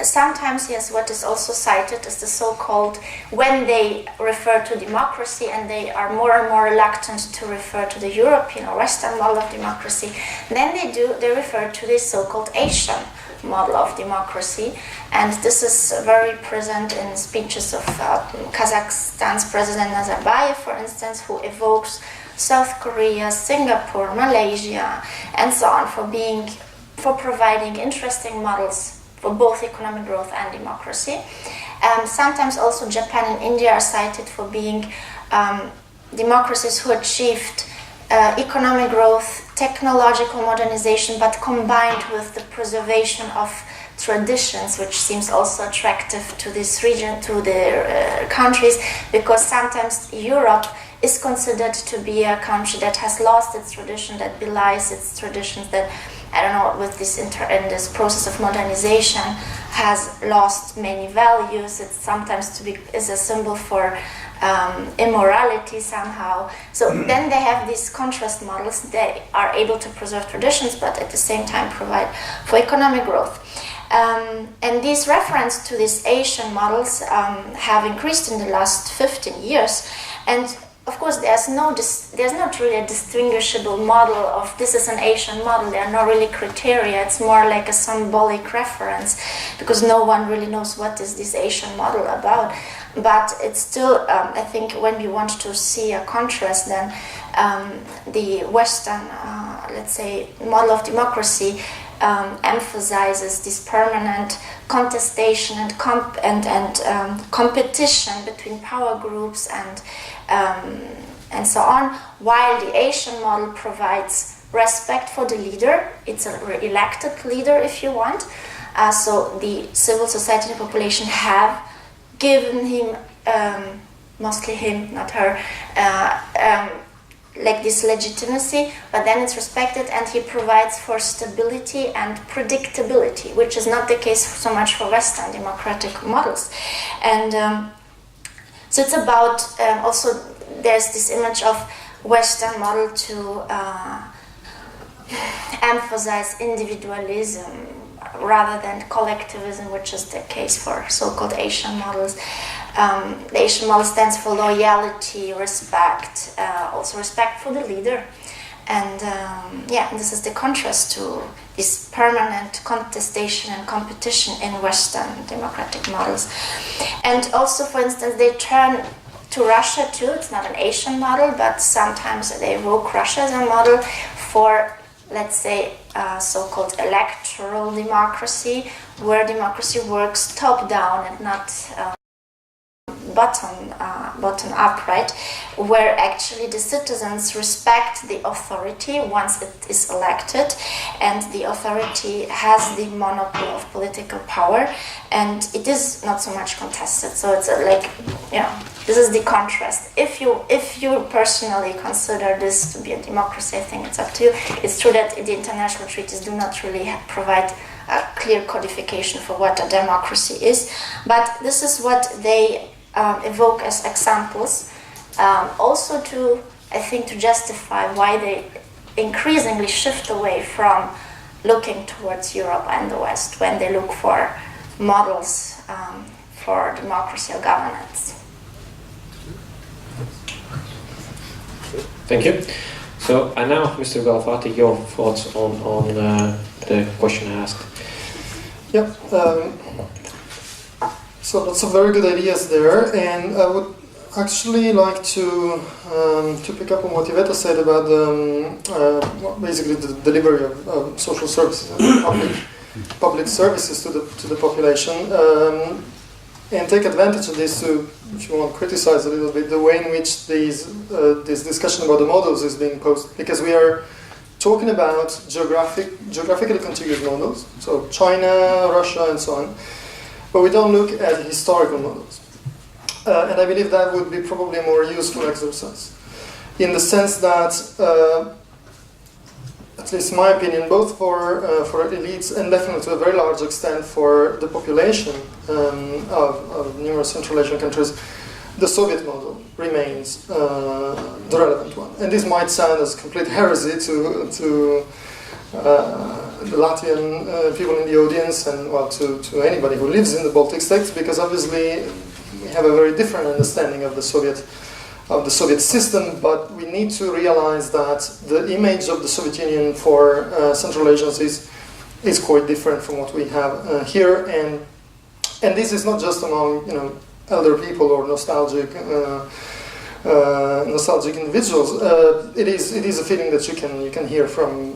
Sometimes, yes, what is also cited is the so-called, when they refer to democracy, and they are more and more reluctant to refer to the European or Western model of democracy, then they refer to this so-called Asian model of democracy, and this is very present in speeches of Kazakhstan's President Nazarbayev, for instance, who evokes South Korea, Singapore, Malaysia, and so on for providing interesting models for both economic growth and democracy. Sometimes also Japan and India are cited for being democracies who achieved economic growth, technological modernization, but combined with the preservation of traditions, which seems also attractive to this region, to the countries, because sometimes Europe is considered to be a country that has lost its tradition, that belies its traditions, that, I don't know, with this in this process of modernization has lost many values. It's sometimes is a symbol for immorality somehow. So then they have these contrast models. They are able to preserve traditions, but at the same time provide for economic growth. And these reference to these Asian models have increased in the last 15 years. And of course, there's not really a distinguishable model of this is an Asian model. There are no really criteria. It's more like a symbolic reference, because no one really knows what is this Asian model about. But it's still, I think, when we want to see a contrast, then the Western, let's say, model of democracy emphasizes this permanent contestation and competition between power groups and so on, while the Asian model provides respect for the leader. It's an elected leader, if you want. So the civil society and population have given him, mostly him, not her, like this legitimacy, but then it's respected, and he provides for stability and predictability, which is not the case so much for Western democratic models. And so it's about, also there's this image of Western model to emphasize individualism rather than collectivism, which is the case for so-called Asian models. The Asian model stands for loyalty, respect, also respect for the leader. And this is the contrast to this permanent contestation and competition in Western democratic models. And also, for instance, they turn to Russia too. It's not an Asian model, but sometimes they evoke Russia as a model for, let's say, so-called electoral democracy, where democracy works top-down and not bottom up, right? Where actually the citizens respect the authority once it is elected, and the authority has the monopoly of political power, and it is not so much contested. So it's this is the contrast. If you personally consider this to be a democracy, I think it's up to you. It's true that the international treaties do not really provide a clear codification for what a democracy is, but this is what they evoke as examples, also to, I think, to justify why they increasingly shift away from looking towards Europe and the West when they look for models for democracy or governance. Thank you. So, and now, Mr. Belafatti, your thoughts on the question I asked. Yeah. So lots of very good ideas there, and I would actually like to pick up on what Iveta said about basically the delivery of social services and public services to the population, and take advantage of this to, if you want, criticize a little bit the way in which this discussion about the models is being posed, because we are talking about geographically contiguous models, so China, Russia, and so on, but we don't look at historical models. And I believe that would be probably a more useful exercise, in the sense that, at least in my opinion, both for elites and definitely to a very large extent for the population of numerous Central Asian countries, the Soviet model remains the relevant one. And this might sound as complete heresy to the Latvian people in the audience, and well, to anybody who lives in the Baltic states, because obviously we have a very different understanding of the Soviet system. But we need to realize that the image of the Soviet Union for Central Asians is quite different from what we have here, and this is not just among elder people or nostalgic individuals. It is a feeling that you can hear from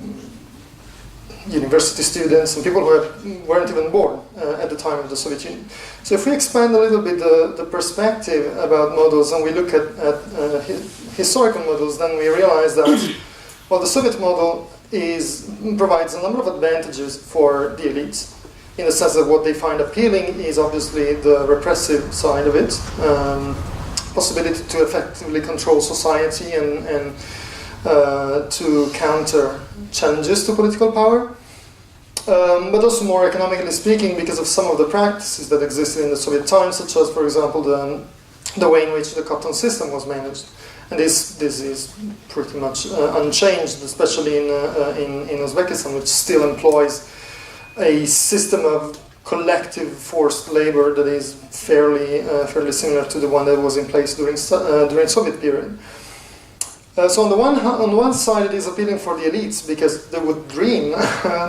university students and people who weren't even born at the time of the Soviet Union. So if we expand a little bit the perspective about models and we look at historical models, then we realize that well, the Soviet model provides a number of advantages for the elites, in the sense that what they find appealing is obviously the repressive side of it, possibility to effectively control society and to counter challenges to political power, but also more economically speaking, because of some of the practices that existed in the Soviet times, such as, for example, the way in which the cotton system was managed. And this is pretty much unchanged, especially in Uzbekistan, which still employs a system of collective forced labor that is fairly similar to the one that was in place during Soviet period. So on the one side, it is appealing for the elites because they would dream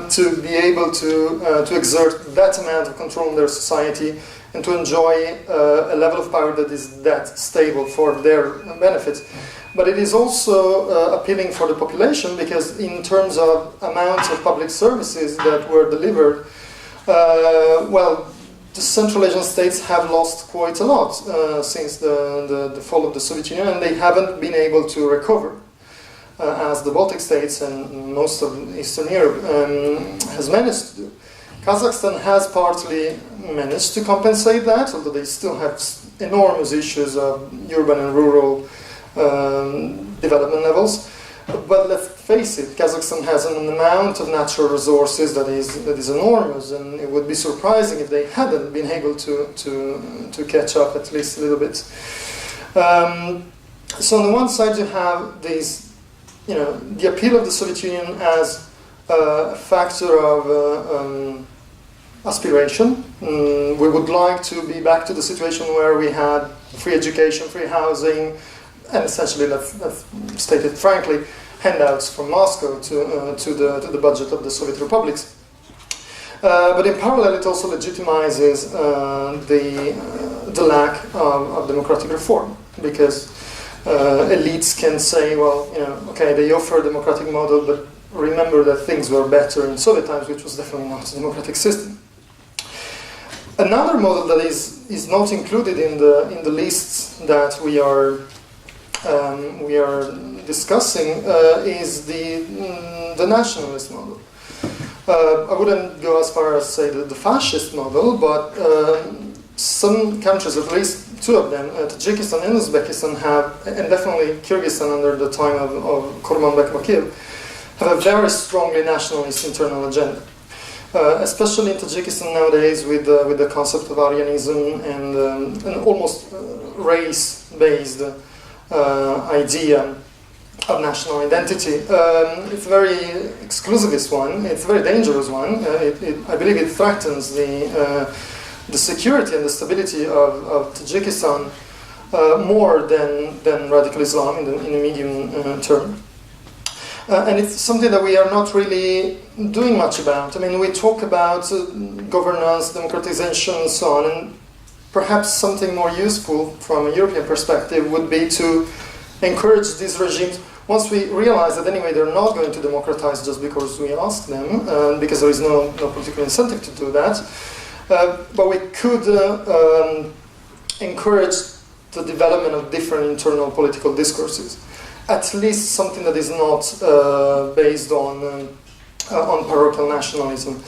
to be able to exert that amount of control in their society and to enjoy a level of power that is that stable for their benefit. But it is also appealing for the population because in terms of amounts of public services that were delivered, well, the Central Asian states have lost quite a lot since the fall of the Soviet Union, and they haven't been able to recover as the Baltic states and most of Eastern Europe has managed to do. Kazakhstan has partly managed to compensate that, although they still have enormous issues of urban and rural development levels. But let's face it, Kazakhstan has an amount of natural resources that is enormous, and it would be surprising if they hadn't been able to catch up at least a little bit. So on the one side you have these, the appeal of the Soviet Union as a factor of aspiration. We would like to be back to the situation where we had free education, free housing, and essentially, let's state it frankly, handouts from Moscow to the budget of the Soviet republics. But in parallel, it also legitimizes the lack of democratic reform, because elites can say, well, okay, they offer a democratic model, but remember that things were better in Soviet times, which was definitely not a democratic system. Another model that is not included in the lists that we are discussing is the nationalist model. I wouldn't go as far as say the fascist model, but some countries, at least two of them, Tajikistan and Uzbekistan, have, and definitely Kyrgyzstan under the time of Kurmanbek Bakiev, have a very strongly nationalist internal agenda. Especially in Tajikistan nowadays, with the concept of Aryanism and an almost race-based idea of national identity. It's a very exclusivist one. It's a very dangerous one. I believe it threatens the security and the stability of Tajikistan more than radical Islam in the medium term. And it's something that we are not really doing much about. I mean, we talk about governance, democratization, and so on, and perhaps something more useful from a European perspective would be to encourage these regimes, once we realize that anyway they're not going to democratize just because we ask them, because there is no political incentive to do that, but we could encourage the development of different internal political discourses. at least something that is not based on parochial nationalism.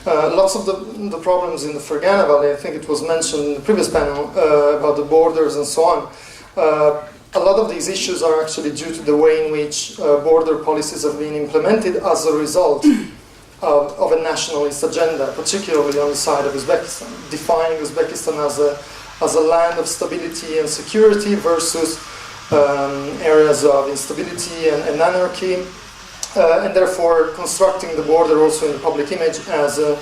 Lots of the problems in the Fergana Valley, I think it was mentioned in the previous panel about the borders and so on. A lot of these issues are actually due to the way in which border policies have been implemented as a result of a nationalist agenda, particularly on the side of Uzbekistan, defining Uzbekistan as a land of stability and security versus areas of instability and anarchy, and therefore constructing the border also in the public image as the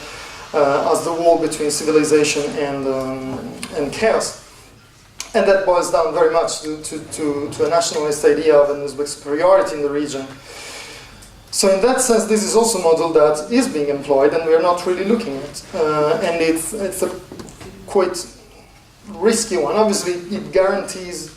wall between civilization and chaos. And that boils down very much to a nationalist idea of an Uzbek superiority in the region. So in that sense, this is also a model that is being employed and we are not really looking at. And it's a quite risky one. Obviously, it guarantees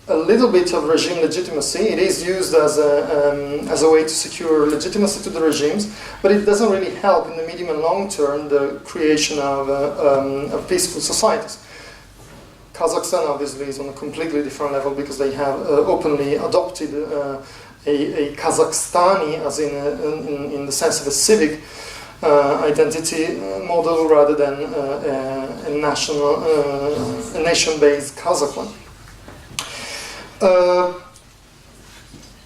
a little bit of regime legitimacy. It is used as a way to secure legitimacy to the regimes, but it doesn't really help in the medium and long term the creation of peaceful societies. Kazakhstan obviously is on a completely different level because they have openly adopted a Kazakhstani, as in the sense of a civic identity model rather than a nation-based Kazakh one.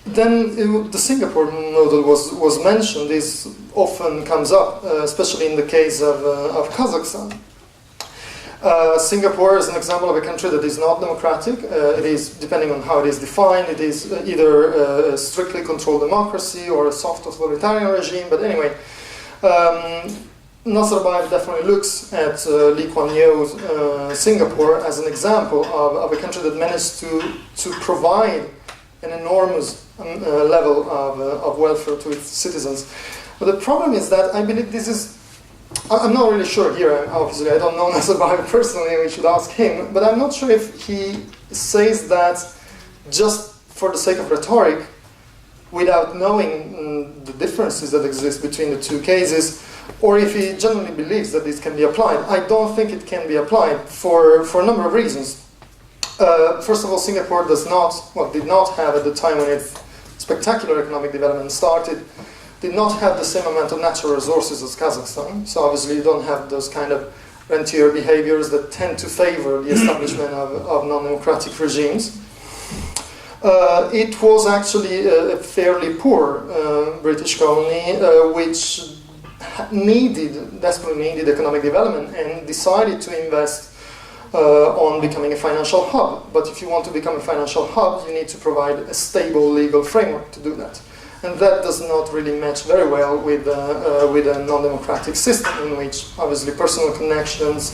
Then the Singapore model was mentioned. This often comes up, especially in the case of Kazakhstan. Singapore is an example of a country that is not democratic. It is, depending on how it is defined, it is either a strictly controlled democracy or a soft authoritarian regime. But anyway, Nazarbayev definitely looks at Lee Kuan Yew's Singapore as an example of a country that managed to provide an enormous level of welfare to its citizens. But the problem is that I believe this is, I'm not really sure here, obviously I don't know Nazarbayev personally, we should ask him, but I'm not sure if he says that just for the sake of rhetoric, without knowing the differences that exist between the two cases, or if he genuinely believes that this can be applied. I don't think it can be applied for a number of reasons. First of all, Singapore did not have at the time when its spectacular economic development started, did not have the same amount of natural resources as Kazakhstan. So obviously you don't have those kind of rentier behaviors that tend to favor the establishment of non-democratic regimes. It was actually a fairly poor British colony, which desperately needed economic development and decided to invest on becoming a financial hub. But if you want to become a financial hub, you need to provide a stable legal framework to do that. And that does not really match very well with a non-democratic system in which obviously personal connections,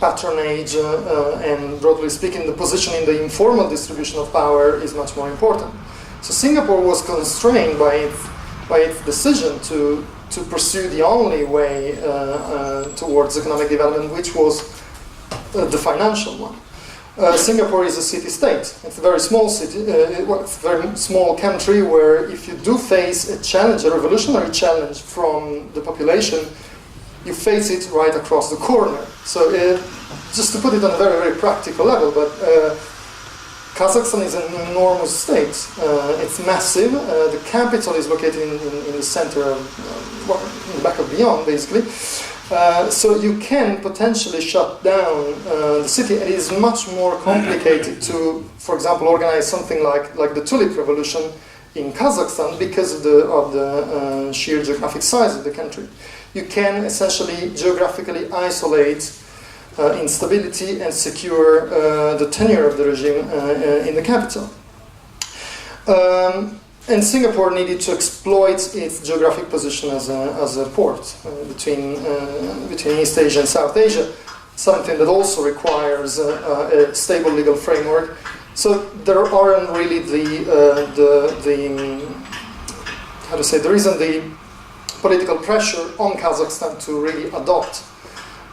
patronage, and broadly speaking, the position in the informal distribution of power is much more important. So Singapore was constrained by its decision to pursue the only way towards economic development, which was the financial one. Singapore is a city-state. It's a very small city, it's a very small country where if you do face a challenge, a revolutionary challenge from the population, you face it right across the corner. So just to put it on a very, very practical level, but Kazakhstan is an enormous state. It's massive. The capital is located in the center of, in the back of beyond, basically. So you can potentially shut down the city. It is much more complicated to, for example, organize something like the Tulip Revolution in Kazakhstan because of the sheer geographic size of the country. You can essentially geographically isolate instability and secure the tenure of the regime in the capital. And Singapore needed to exploit its geographic position as a port between East Asia and South Asia, something that also requires a stable legal framework. So there aren't really there isn't the political pressure on Kazakhstan to really adopt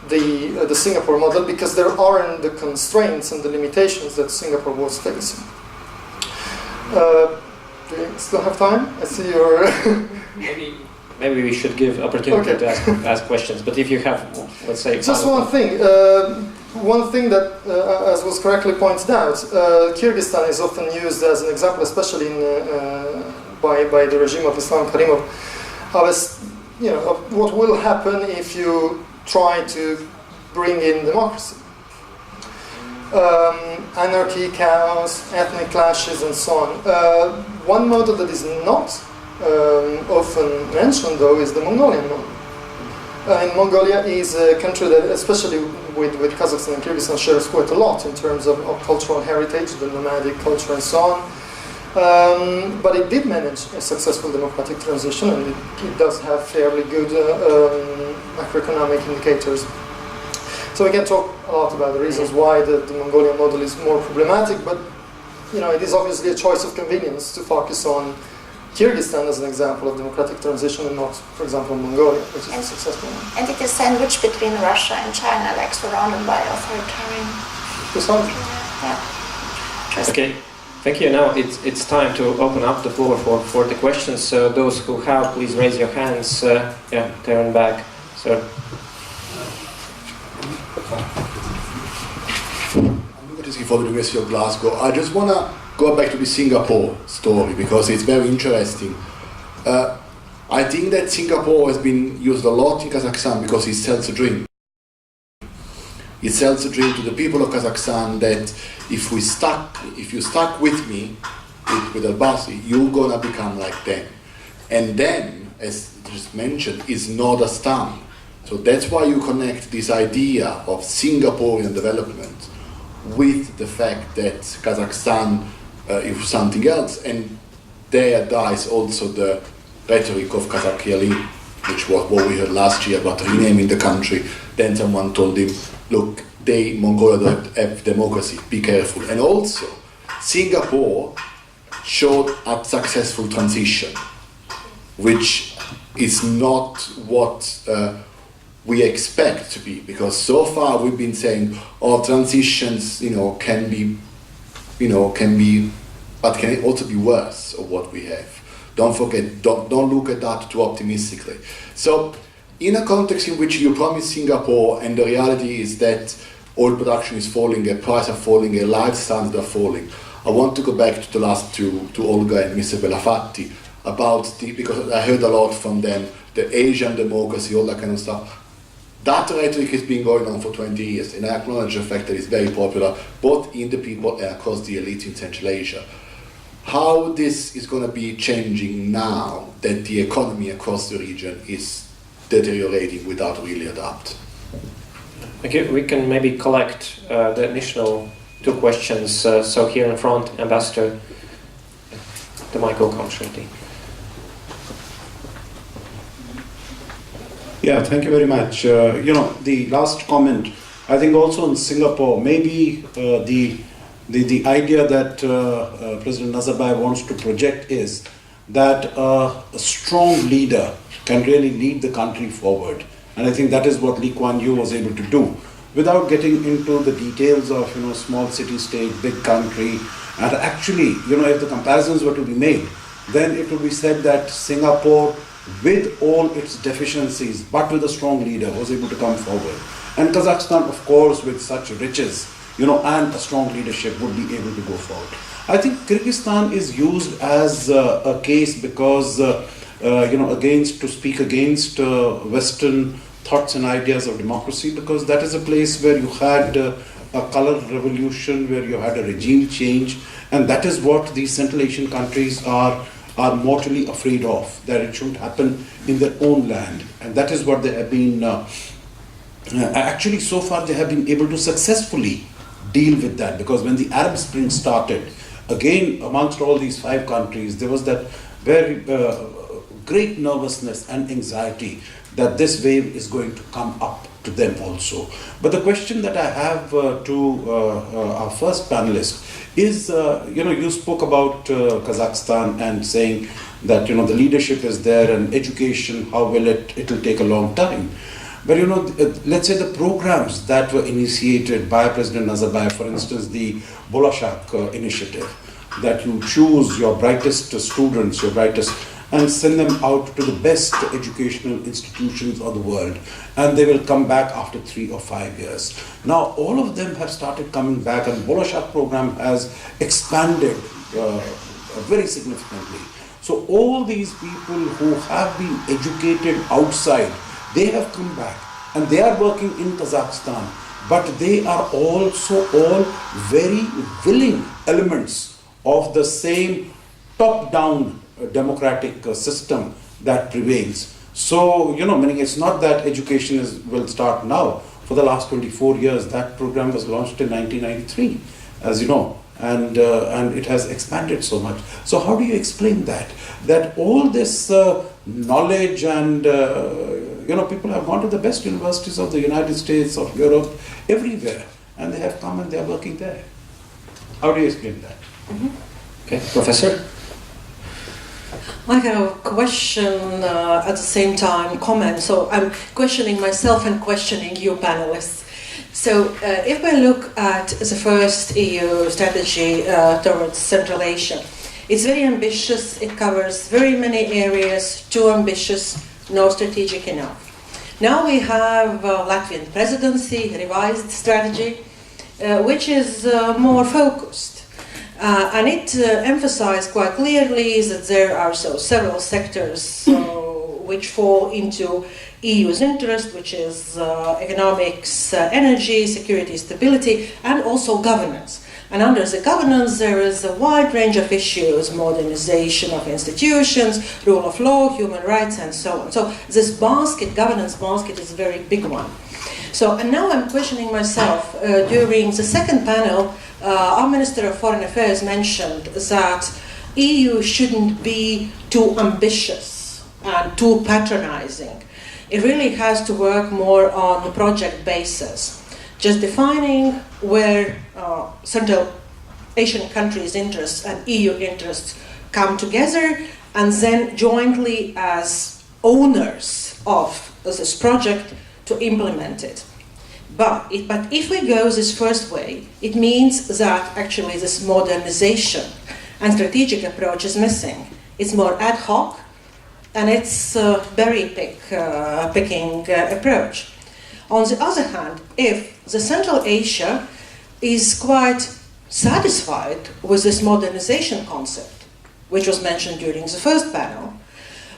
the Singapore model because there aren't the constraints and the limitations that Singapore was facing. Do you still have time? I see your... Maybe we should give opportunity to ask questions. But if you have, let's say... Just one thing. one thing that, as was correctly pointed out, Kyrgyzstan is often used as an example, especially by the regime of Islam Karimov, of what will happen if you try to bring in democracy. Anarchy, chaos, ethnic clashes, and so on. One model that is not often mentioned, though, is the Mongolian model. And Mongolia is a country that, especially with Kazakhstan and Kyrgyzstan, shares quite a lot in terms of cultural heritage, the nomadic culture, and so on. But it did manage a successful democratic transition, and it does have fairly good macroeconomic indicators. So we can talk a lot about the reasons why the Mongolian model is more problematic, but it is obviously a choice of convenience to focus on Kyrgyzstan as an example of democratic transition and not, for example, Mongolia, which is a successful one. And it is sandwiched between Russia and China, like surrounded by authoritarian. Yeah. Okay. Thank you. Now it's time to open up the floor for the questions. So those who have, please raise your hands. Turn back. So. I'm for the University of Glasgow. I just want to go back to the Singapore story because it's very interesting. I think that Singapore has been used a lot in Kazakhstan because it sells a dream. It sells a dream to the people of Kazakhstan that if you stuck with me, with Albazi, you're gonna become like them. And then, as just mentioned, is not a stam. So that's why you connect this idea of Singaporean development with the fact that Kazakhstan is something else, and there dies also the rhetoric of Kazakhstani, which was what we heard last year about renaming the country. Then someone told him, look, Mongolia don't have democracy, be careful. And also, Singapore showed a successful transition, which is not what we expect to be, because so far we've been saying, transitions, can be, but can also be worse of what we have. Don't forget, don't look at that too optimistically. So, in a context in which you promise Singapore, and the reality is that oil production is falling, the prices are falling, the life standards are falling. I want to go back to the last two, to Olga and Mr. Belafatti, because I heard a lot from them, the Asian democracy, all that kind of stuff. That rhetoric has been going on for 20 years, and I acknowledge the fact that it's very popular, both in the people and across the elite in Central Asia. How this is going to be changing now that the economy across the region is deteriorating without really adapt? Okay, we can maybe collect the initial two questions. So here in front, Ambassador, the mic will come shortly. Yeah, thank you very much. The last comment, I think also in Singapore, maybe the idea that President Nazarbayev wants to project is that a strong leader can really lead the country forward. And I think that is what Lee Kuan Yew was able to do, without getting into the details of, small city-state, big country. And actually, if the comparisons were to be made, then it would be said that Singapore, with all its deficiencies, but with a strong leader, was able to come forward. And Kazakhstan, of course, with such riches, and a strong leadership, would be able to go forward. I think Kyrgyzstan is used as a case because, to speak against Western thoughts and ideas of democracy, because that is a place where you had a color revolution, where you had a regime change, and that is what these Central Asian countries are mortally afraid of, that it shouldn't happen in their own land. And that is what they have been, actually so far they have been able to successfully deal with that, because when the Arab Spring started, again amongst all these 5 countries, there was that very great nervousness and anxiety that this wave is going to come up to them also. But the question that I have to our first panelist is, you spoke about Kazakhstan and saying that, the leadership is there and education, how will it'll take a long time. But, let's say the programs that were initiated by President Nazarbayev, for instance, the Bolashak initiative, that you choose your brightest students, your brightest, and send them out to the best educational institutions of the world, and they will come back after 3 or 5 years. Now all of them have started coming back, and Bolashak program has expanded very significantly. So all these people who have been educated outside, they have come back and they are working in Kazakhstan, but they are also all very willing elements of the same top-down democratic system that prevails. So, meaning it's not that education will start now. For the last 24 years, that program was launched in 1993, as you know, and it has expanded so much. So how do you explain that? That all this knowledge and, people have gone to the best universities of the United States, of Europe, everywhere, and they have come and they are working there. How do you explain that? Okay, Professor? I have a question at the same time, comment. So I'm questioning myself and questioning you panelists. So if we look at the first EU strategy towards Centralization, it's very ambitious, it covers very many areas, too ambitious, no strategic enough. Now we have Latvian presidency, revised strategy, which is more focused. And it emphasized quite clearly that there are several sectors which fall into EU's interest, which is economics, energy, security, stability, and also governance. And under the governance, there is a wide range of issues: modernization of institutions, rule of law, human rights, and so on. So this basket, governance basket, is a very big one. So, and now I'm questioning myself. During the second panel, our Minister of Foreign Affairs mentioned that EU shouldn't be too ambitious and too patronizing. It really has to work more on the project basis, just defining where Central Asian countries' interests and EU interests come together, and then jointly as owners of this project to implement it. But if we go this first way, it means that actually this modernization and strategic approach is missing. It's more ad hoc, and it's a picking approach. On the other hand, if the Central Asia is quite satisfied with this modernization concept, which was mentioned during the first panel,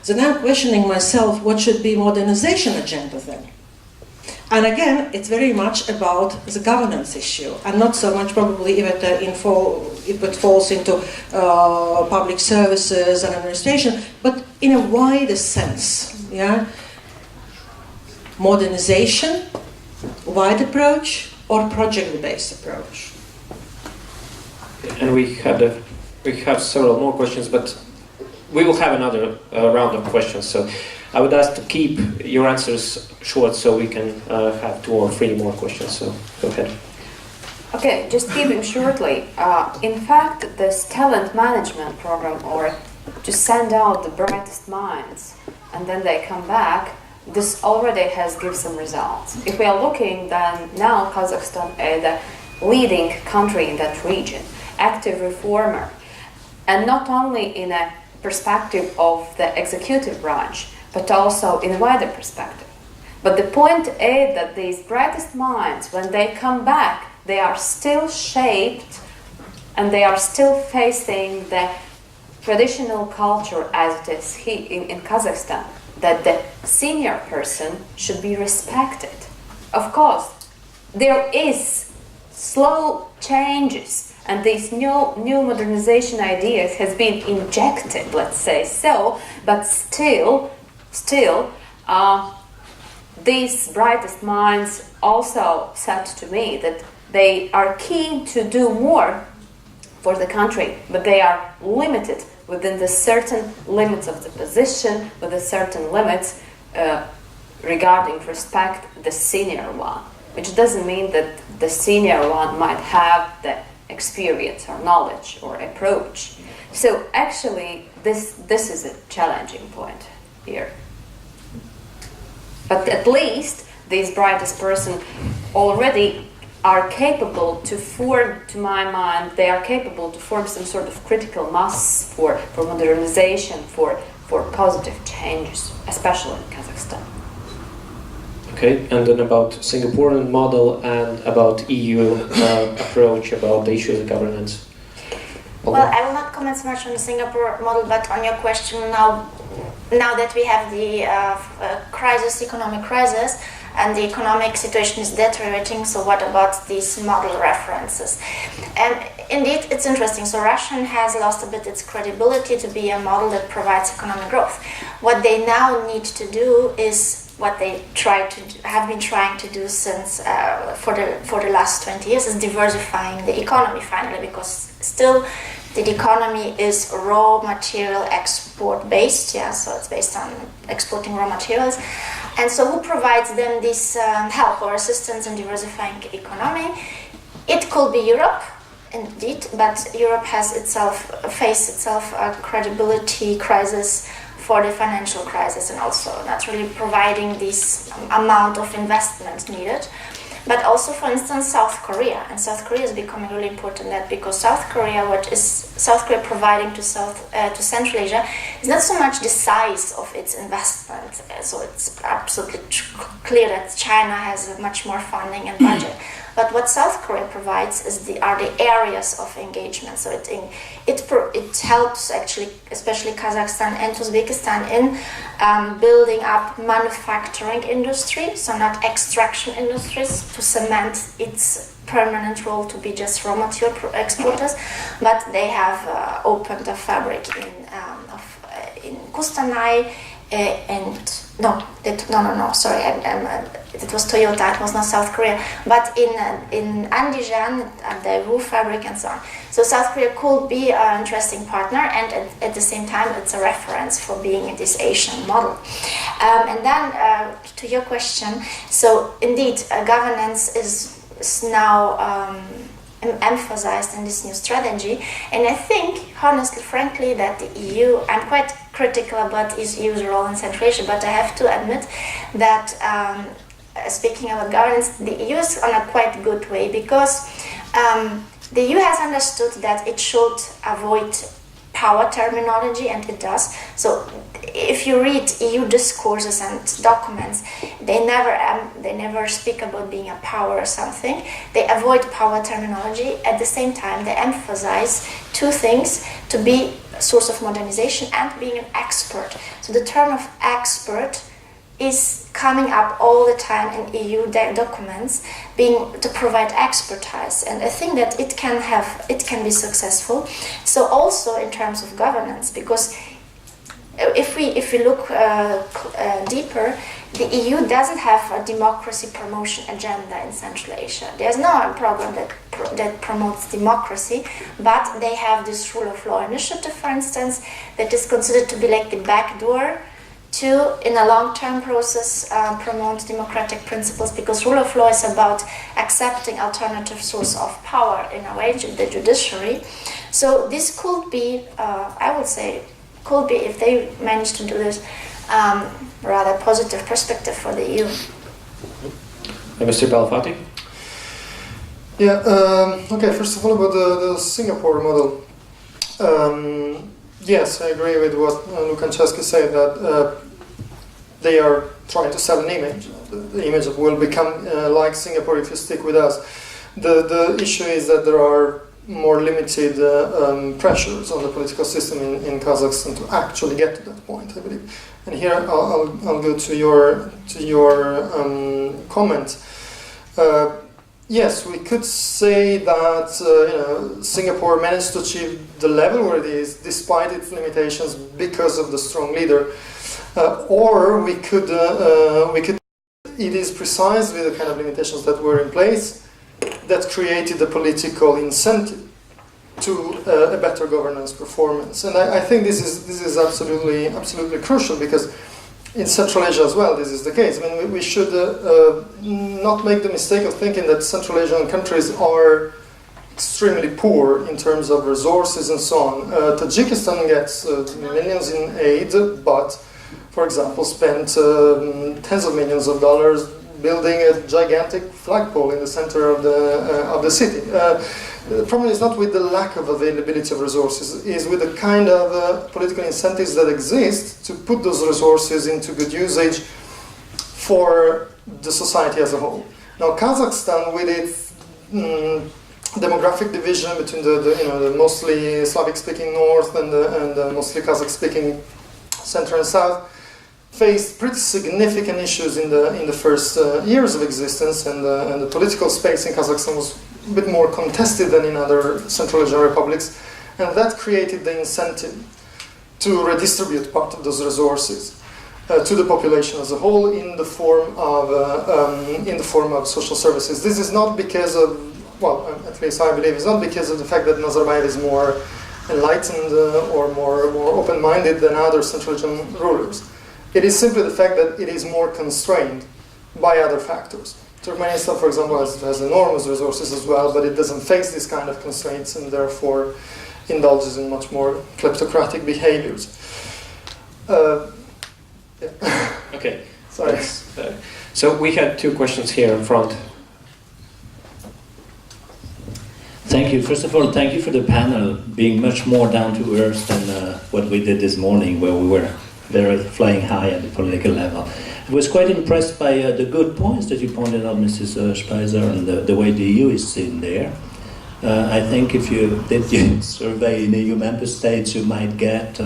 then I'm questioning myself, what should be modernization agenda then? And again, it's very much about the governance issue, and not so much probably if it falls into public services and administration, but in a wider sense. Yeah, modernization, wide approach, or project-based approach. And we have several more questions, but we will have another round of questions. So I would ask to keep your answers short so we can have 2 or 3 more questions. So go ahead. Okay, just keeping shortly. In fact, this talent management program, or to send out the brightest minds and then they come back, this already has given some results. If we are looking, then now Kazakhstan is the leading country in that region, active reformer, and not only in a perspective of the executive branch, but also in a wider perspective. But the point is that these brightest minds, when they come back, they are still shaped and they are still facing the traditional culture as it is here in Kazakhstan, that the senior person should be respected. Of course, there is slow changes, and these new modernization ideas has been injected, let's say so, but still, these brightest minds also said to me that they are keen to do more for the country, but they are limited within the certain limits of the position, with the certain limits regarding respect the senior one, which doesn't mean that the senior one might have the experience or knowledge or approach. So actually this is a challenging point here. But at least these brightest person already are capable to form, to my mind, they are capable to form some sort of critical mass for modernization, for for positive changes, especially in Kazakhstan. Okay, and then about Singaporean model and about EU approach about the issues of governance. Well, I will not comment so much on the Singapore model, but on your question now that we have the economic crisis, and the economic situation is deteriorating, so what about these model references? And indeed, it's interesting. So Russia has lost a bit its credibility to be a model that provides economic growth. What they now need to do is what they have been trying to do since for the last 20 years, is diversifying the economy finally, because still the economy is raw material export based, so it's based on exporting raw materials. And so who provides them this help or assistance in diversifying economy? It could be Europe, indeed, but Europe has faced a credibility crisis for the financial crisis, and also not really providing this amount of investment needed. But also, for instance, South Korea, and South Korea is becoming really important, that because South Korea providing to Central Asia is not so much the size of its investment. So it's absolutely clear that China has much more funding and budget. But what South Korea provides are the areas of engagement. So it helps actually, especially Kazakhstan and Uzbekistan, in building up manufacturing industry, so not extraction industries, to cement its permanent role to be just raw material exporters. But they have opened a fabric in Kustanai. Sorry, it was Toyota, it was not South Korea, but in Andijan, at the Daewoo fabric and so on. So South Korea could be an interesting partner, and at the same time it's a reference for being in this Asian model. And then to your question, so indeed governance is now emphasized in this new strategy, and I think, honestly, frankly, that the EU, I'm quite critical about EU's role in Central Asia, but I have to admit that speaking about governance, the EU is on a quite good way, because the EU has understood that it should avoid power terminology, and it does. So if you read EU discourses and documents, they never speak about being a power or something. They avoid power terminology. At the same time, they emphasize two things: to be a source of modernization and being an expert. So the term of expert is coming up all the time in EU documents, to provide expertise, and I think that it can be successful. So also in terms of governance, because if we look deeper, the EU doesn't have a democracy promotion agenda in Central Asia. There's no program that promotes democracy, but they have this rule of law initiative, for instance, that is considered to be like the back door to, in a long-term process, promote democratic principles, because rule of law is about accepting alternative source of power, in a way, the judiciary. So this could be, I would say, if they manage to do this, rather positive perspective for the EU. Mr. Belafatti? Yeah, okay, first of all about the Singapore model. Yes, I agree with what Lukaczewski said, that they are trying to sell an image. The image will become like Singapore if you stick with us. The issue is that there are more limited pressures on the political system in Kazakhstan to actually get to that point, I believe. And here I'll go to your comment. Yes, we could say that Singapore managed to achieve the level where it is despite its limitations because of the strong leader, or we could it is precisely the kind of limitations that were in place that created the political incentive to a better governance performance. And I think this is absolutely crucial, because in Central Asia as well, this is the case. I mean, we should not make the mistake of thinking that Central Asian countries are extremely poor in terms of resources and so on. Tajikistan gets millions in aid, but, for example, spent tens of millions of dollars building a gigantic flagpole in the center of the city. The problem is not with the lack of availability of resources, is with the kind of political incentives that exist to put those resources into good usage for the society as a whole. Now, Kazakhstan, with its demographic division between the mostly Slavic-speaking north and the mostly Kazakh-speaking center and south, faced pretty significant issues in the first years of existence, and the political space in Kazakhstan was a bit more contested than in other Central Asian republics, and that created the incentive to redistribute part of those resources to the population as a whole in the form of social services. This is not because of, well, at least I believe, it's not because of the fact that Nazarbayev is more enlightened or more open-minded than other Central Asian rulers. It is simply the fact that it is more constrained by other factors. Turkmenistan, for example, has enormous resources as well, but it doesn't face these kind of constraints and therefore indulges in much more kleptocratic behaviors. Yeah. Okay. Sorry. So we had two questions here in front. Thank you. First of all, thank you for the panel being much more down to earth than what we did this morning, where we were very flying high at the political level. I was quite impressed by the good points that you pointed out, Mrs. Spaiser, and the way the EU is seen there. I think if you did your survey in EU member states, you might get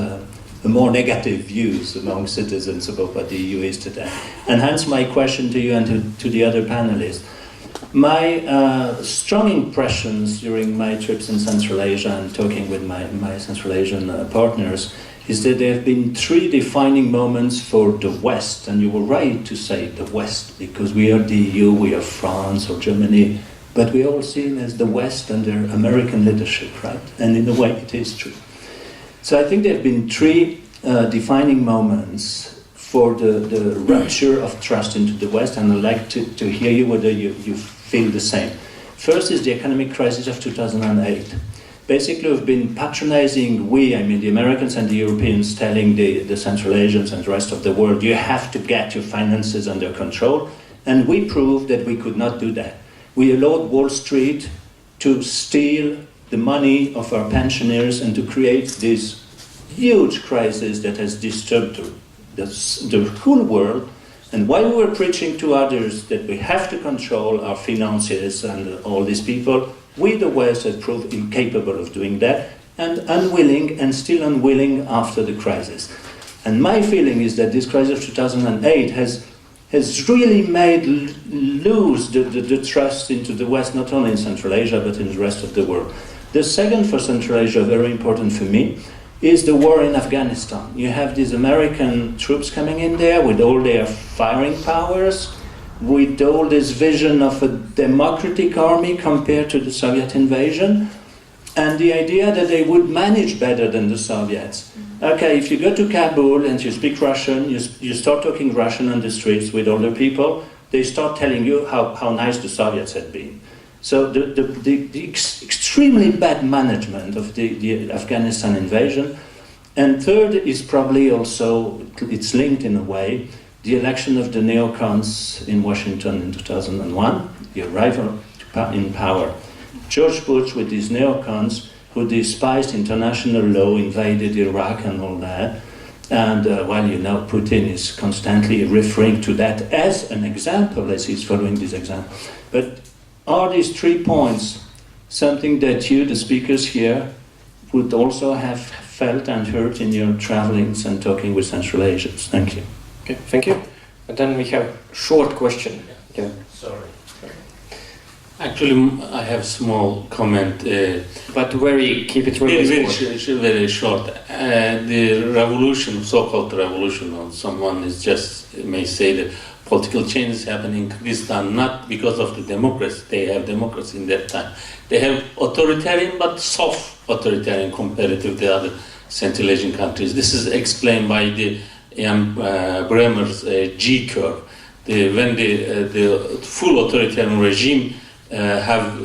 more negative views among citizens about what the EU is today. And hence my question to you and to the other panelists. My strong impressions during my trips in Central Asia and talking with my Central Asian partners is that there have been three defining moments for the West, and you were right to say the West, because we are the EU, we are France or Germany, but we are all seen as the West under American leadership, right? And in a way it is true. So I think there have been three defining moments for the rupture of trust into the West, and I'd like to hear you whether you feel the same. First is the economic crisis of 2008. Basically, we've been patronizing, the Americans and the Europeans, telling the Central Asians and the rest of the world, you have to get your finances under control, and we proved that we could not do that. We allowed Wall Street to steal the money of our pensioners and to create this huge crisis that has disturbed the whole world. And while we were preaching to others that we have to control our finances and all these people, we, the West, have proved incapable of doing that, and unwilling, and still unwilling after the crisis. And my feeling is that this crisis of 2008 has really made lose the trust into the West, not only in Central Asia, but in the rest of the world. The second for Central Asia, very important for me, is the war in Afghanistan. You have these American troops coming in there with all their firing powers, with all this vision of a democratic army compared to the Soviet invasion, and the idea that they would manage better than the Soviets. Okay, if you go to Kabul and you speak Russian, you start talking Russian on the streets with older people, they start telling you how nice the Soviets had been. So the extremely bad management of the Afghanistan invasion. And third is probably also, it's linked in a way, the election of the neocons in Washington in 2001, the arrival in power. George Bush with these neocons who despised international law, invaded Iraq and all that. And Putin is constantly referring to that as an example, as he's following this example. But are these 3 points something that you, the speakers here, would also have felt and heard in your travelings and talking with Central Asians? Thank you. Okay, thank you. And then we have a short question. Yeah. Sorry. Actually, I have a small comment. But keep it really short. Very short. The revolution, so-called revolution, or someone is just may say that political change is happening in Kyrgyzstan not because of the democracy. They have democracy in that time. They have authoritarian, but soft authoritarian compared to the other Central Asian countries. This is explained by the Bremer's G curve. When the full authoritarian regime have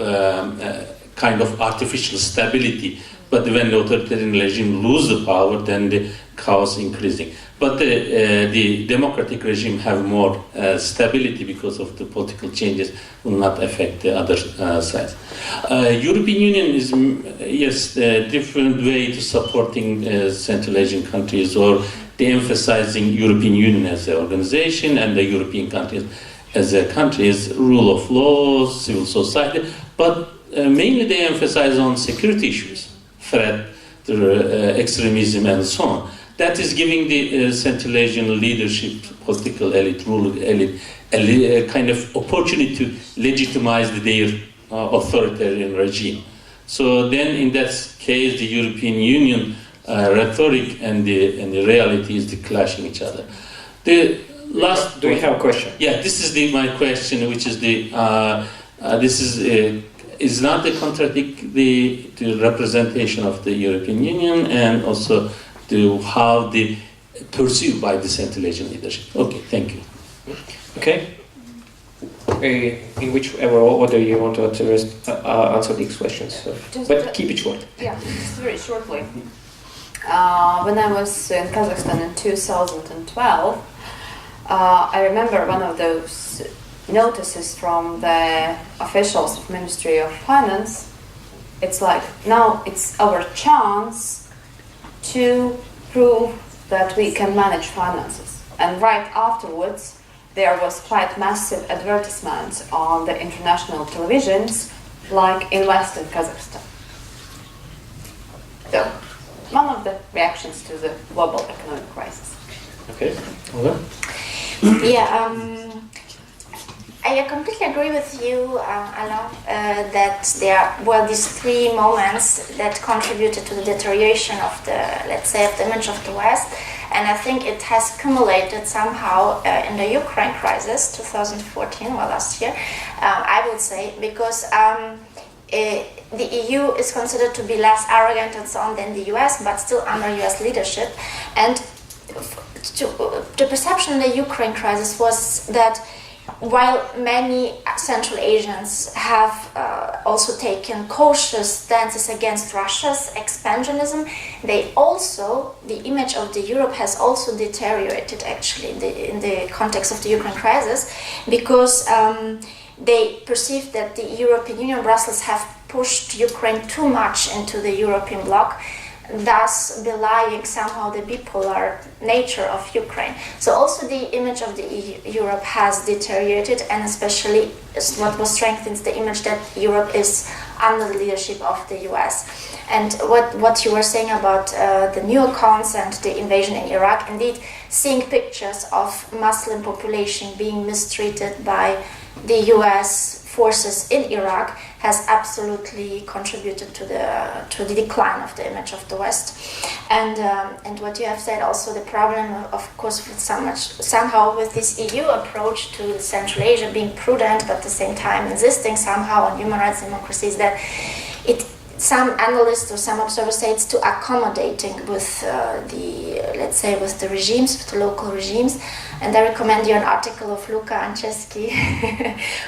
kind of artificial stability. But when the authoritarian regime lose the power, then the chaos increasing. But the democratic regime have more stability because of the political changes will not affect the other sides. European Union is, yes, a different way to supporting Central Asian countries, or de-emphasizing European Union as an organization and the European countries as a country is rule of law, civil society, but mainly they emphasize on security issues, threat, extremism, and so on. That is giving the Central Asian leadership, political elite, ruling elite, a kind of opportunity to legitimize their authoritarian regime. So then, in that case, the European Union rhetoric and the reality is clashing each other. The last. Do you have a question? Yeah, this is my question, which is this is not the contradict the representation of the European Union, and also to how they perceived by the Central Asian leadership. Okay, thank you. Okay. In whichever order you want to answer these questions, but keep it short. Yeah, just very shortly. When I was in Kazakhstan in 2012, I remember one of those notices from the officials of Ministry of Finance. It's like, now it's our chance to prove that we can manage finances. And right afterwards, there was quite massive advertisements on the international televisions, like invest in Kazakhstan. So, one of the reactions to the global economic crisis. Okay, Olga? Yeah, I completely agree with you, Alain, that there were these three moments that contributed to the deterioration of the, let's say, of the image of the West, and I think it has accumulated somehow in the Ukraine crisis, 2014, well, last year, I would say, because the EU is considered to be less arrogant and so on than the US, but still under US leadership, and the perception in the Ukraine crisis was that while many Central Asians have also taken cautious stances against Russia's expansionism, the image of the Europe has also deteriorated actually in the context of the Ukraine crisis, because they perceive that the European Union, Brussels, have pushed Ukraine too much into the European bloc, thus belying somehow the bipolar nature of Ukraine. So also the image of the Europe has deteriorated, and especially what was strengthened the image that Europe is under the leadership of the US. And what you were saying about the neocons and the invasion in Iraq, indeed seeing pictures of Muslim population being mistreated by the US forces in Iraq has absolutely contributed to the decline of the image of the West. And what you have said also, the problem, of course, with somehow with this EU approach to Central Asia, being prudent but at the same time insisting somehow on human rights and democracy, is that some analysts or some observers say it's too accommodating with with the regimes, with the local regimes. And I recommend you an article of Luca Anceski,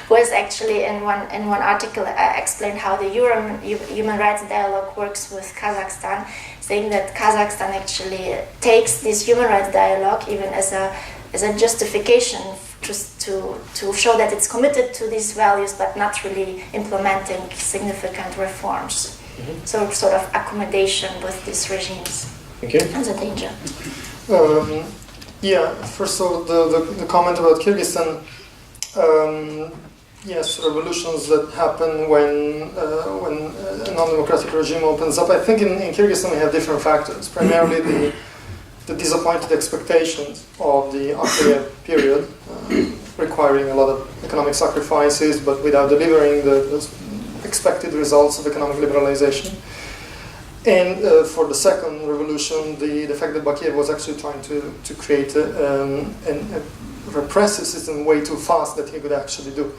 who has actually in one article explained how the human rights dialogue works with Kazakhstan, saying that Kazakhstan actually takes this human rights dialogue even as a justification to show that it's committed to these values, but not really implementing significant reforms. Mm-hmm. So sort of accommodation with these regimes. Thank you. That's a danger. First of all, the comment about Kyrgyzstan. Yes, revolutions that happen when a non-democratic regime opens up. I think in Kyrgyzstan we have different factors. Primarily the disappointed expectations of the Akayev period, requiring a lot of economic sacrifices, but without delivering the expected results of economic liberalization. And for the second revolution, the fact that Bakiyev was actually trying to create a repressive system way too fast that he could actually do.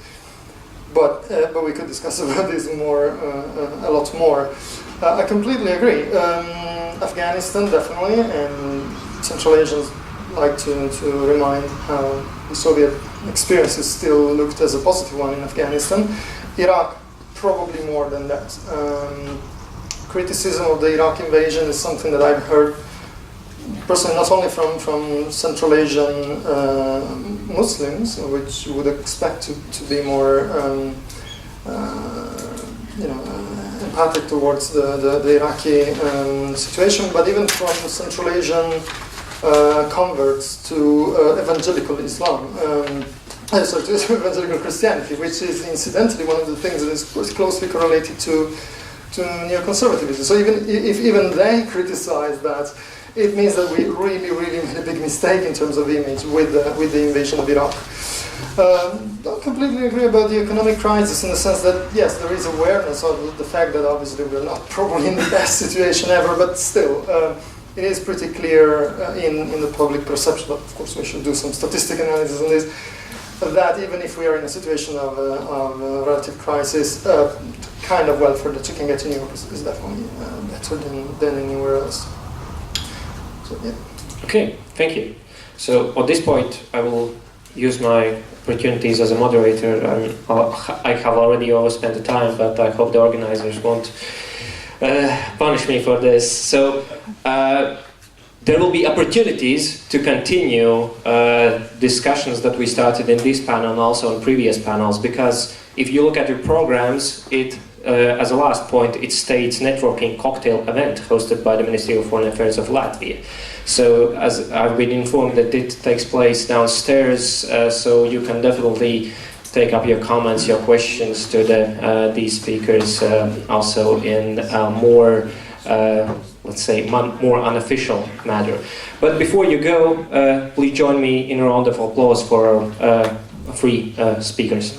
But we could discuss about this a lot more. I completely agree. Afghanistan, definitely, and Central Asians like to remind how the Soviet experiences still looked as a positive one in Afghanistan. Iraq, probably more than that. Criticism of the Iraq invasion is something that I've heard personally, not only from Central Asian Muslims, which would expect to be more empathic towards the Iraqi situation, but even from Central Asian converts to evangelical Islam. To evangelical Christianity, which is incidentally one of the things that is closely correlated to neoconservatism. So even if they criticize that, it means that we really made a big mistake in terms of image with the invasion of Iraq. Don't completely agree about the economic crisis in the sense that, yes, there is awareness of the fact that obviously we're not probably in the best situation ever, but still, it is pretty clear in the public perception, but of course we should do some statistic analysis on this, that even if we are in a situation of relative crisis, kind of welfare that you can get in Europe is definitely better than anywhere else. So, yeah. Okay, thank you. So at this point, I will use my opportunities as a moderator. I have already overspent the time, but I hope the organizers won't punish me for this. So there will be opportunities to continue discussions that we started in this panel and also in previous panels, because if you look at your programs, as a last point, it states networking cocktail event hosted by the Ministry of Foreign Affairs of Latvia. So as I've been informed that it takes place downstairs, so you can definitely take up your comments, your questions to these speakers also in a more, let's say, more unofficial manner. But before you go, please join me in a round of applause for our three speakers.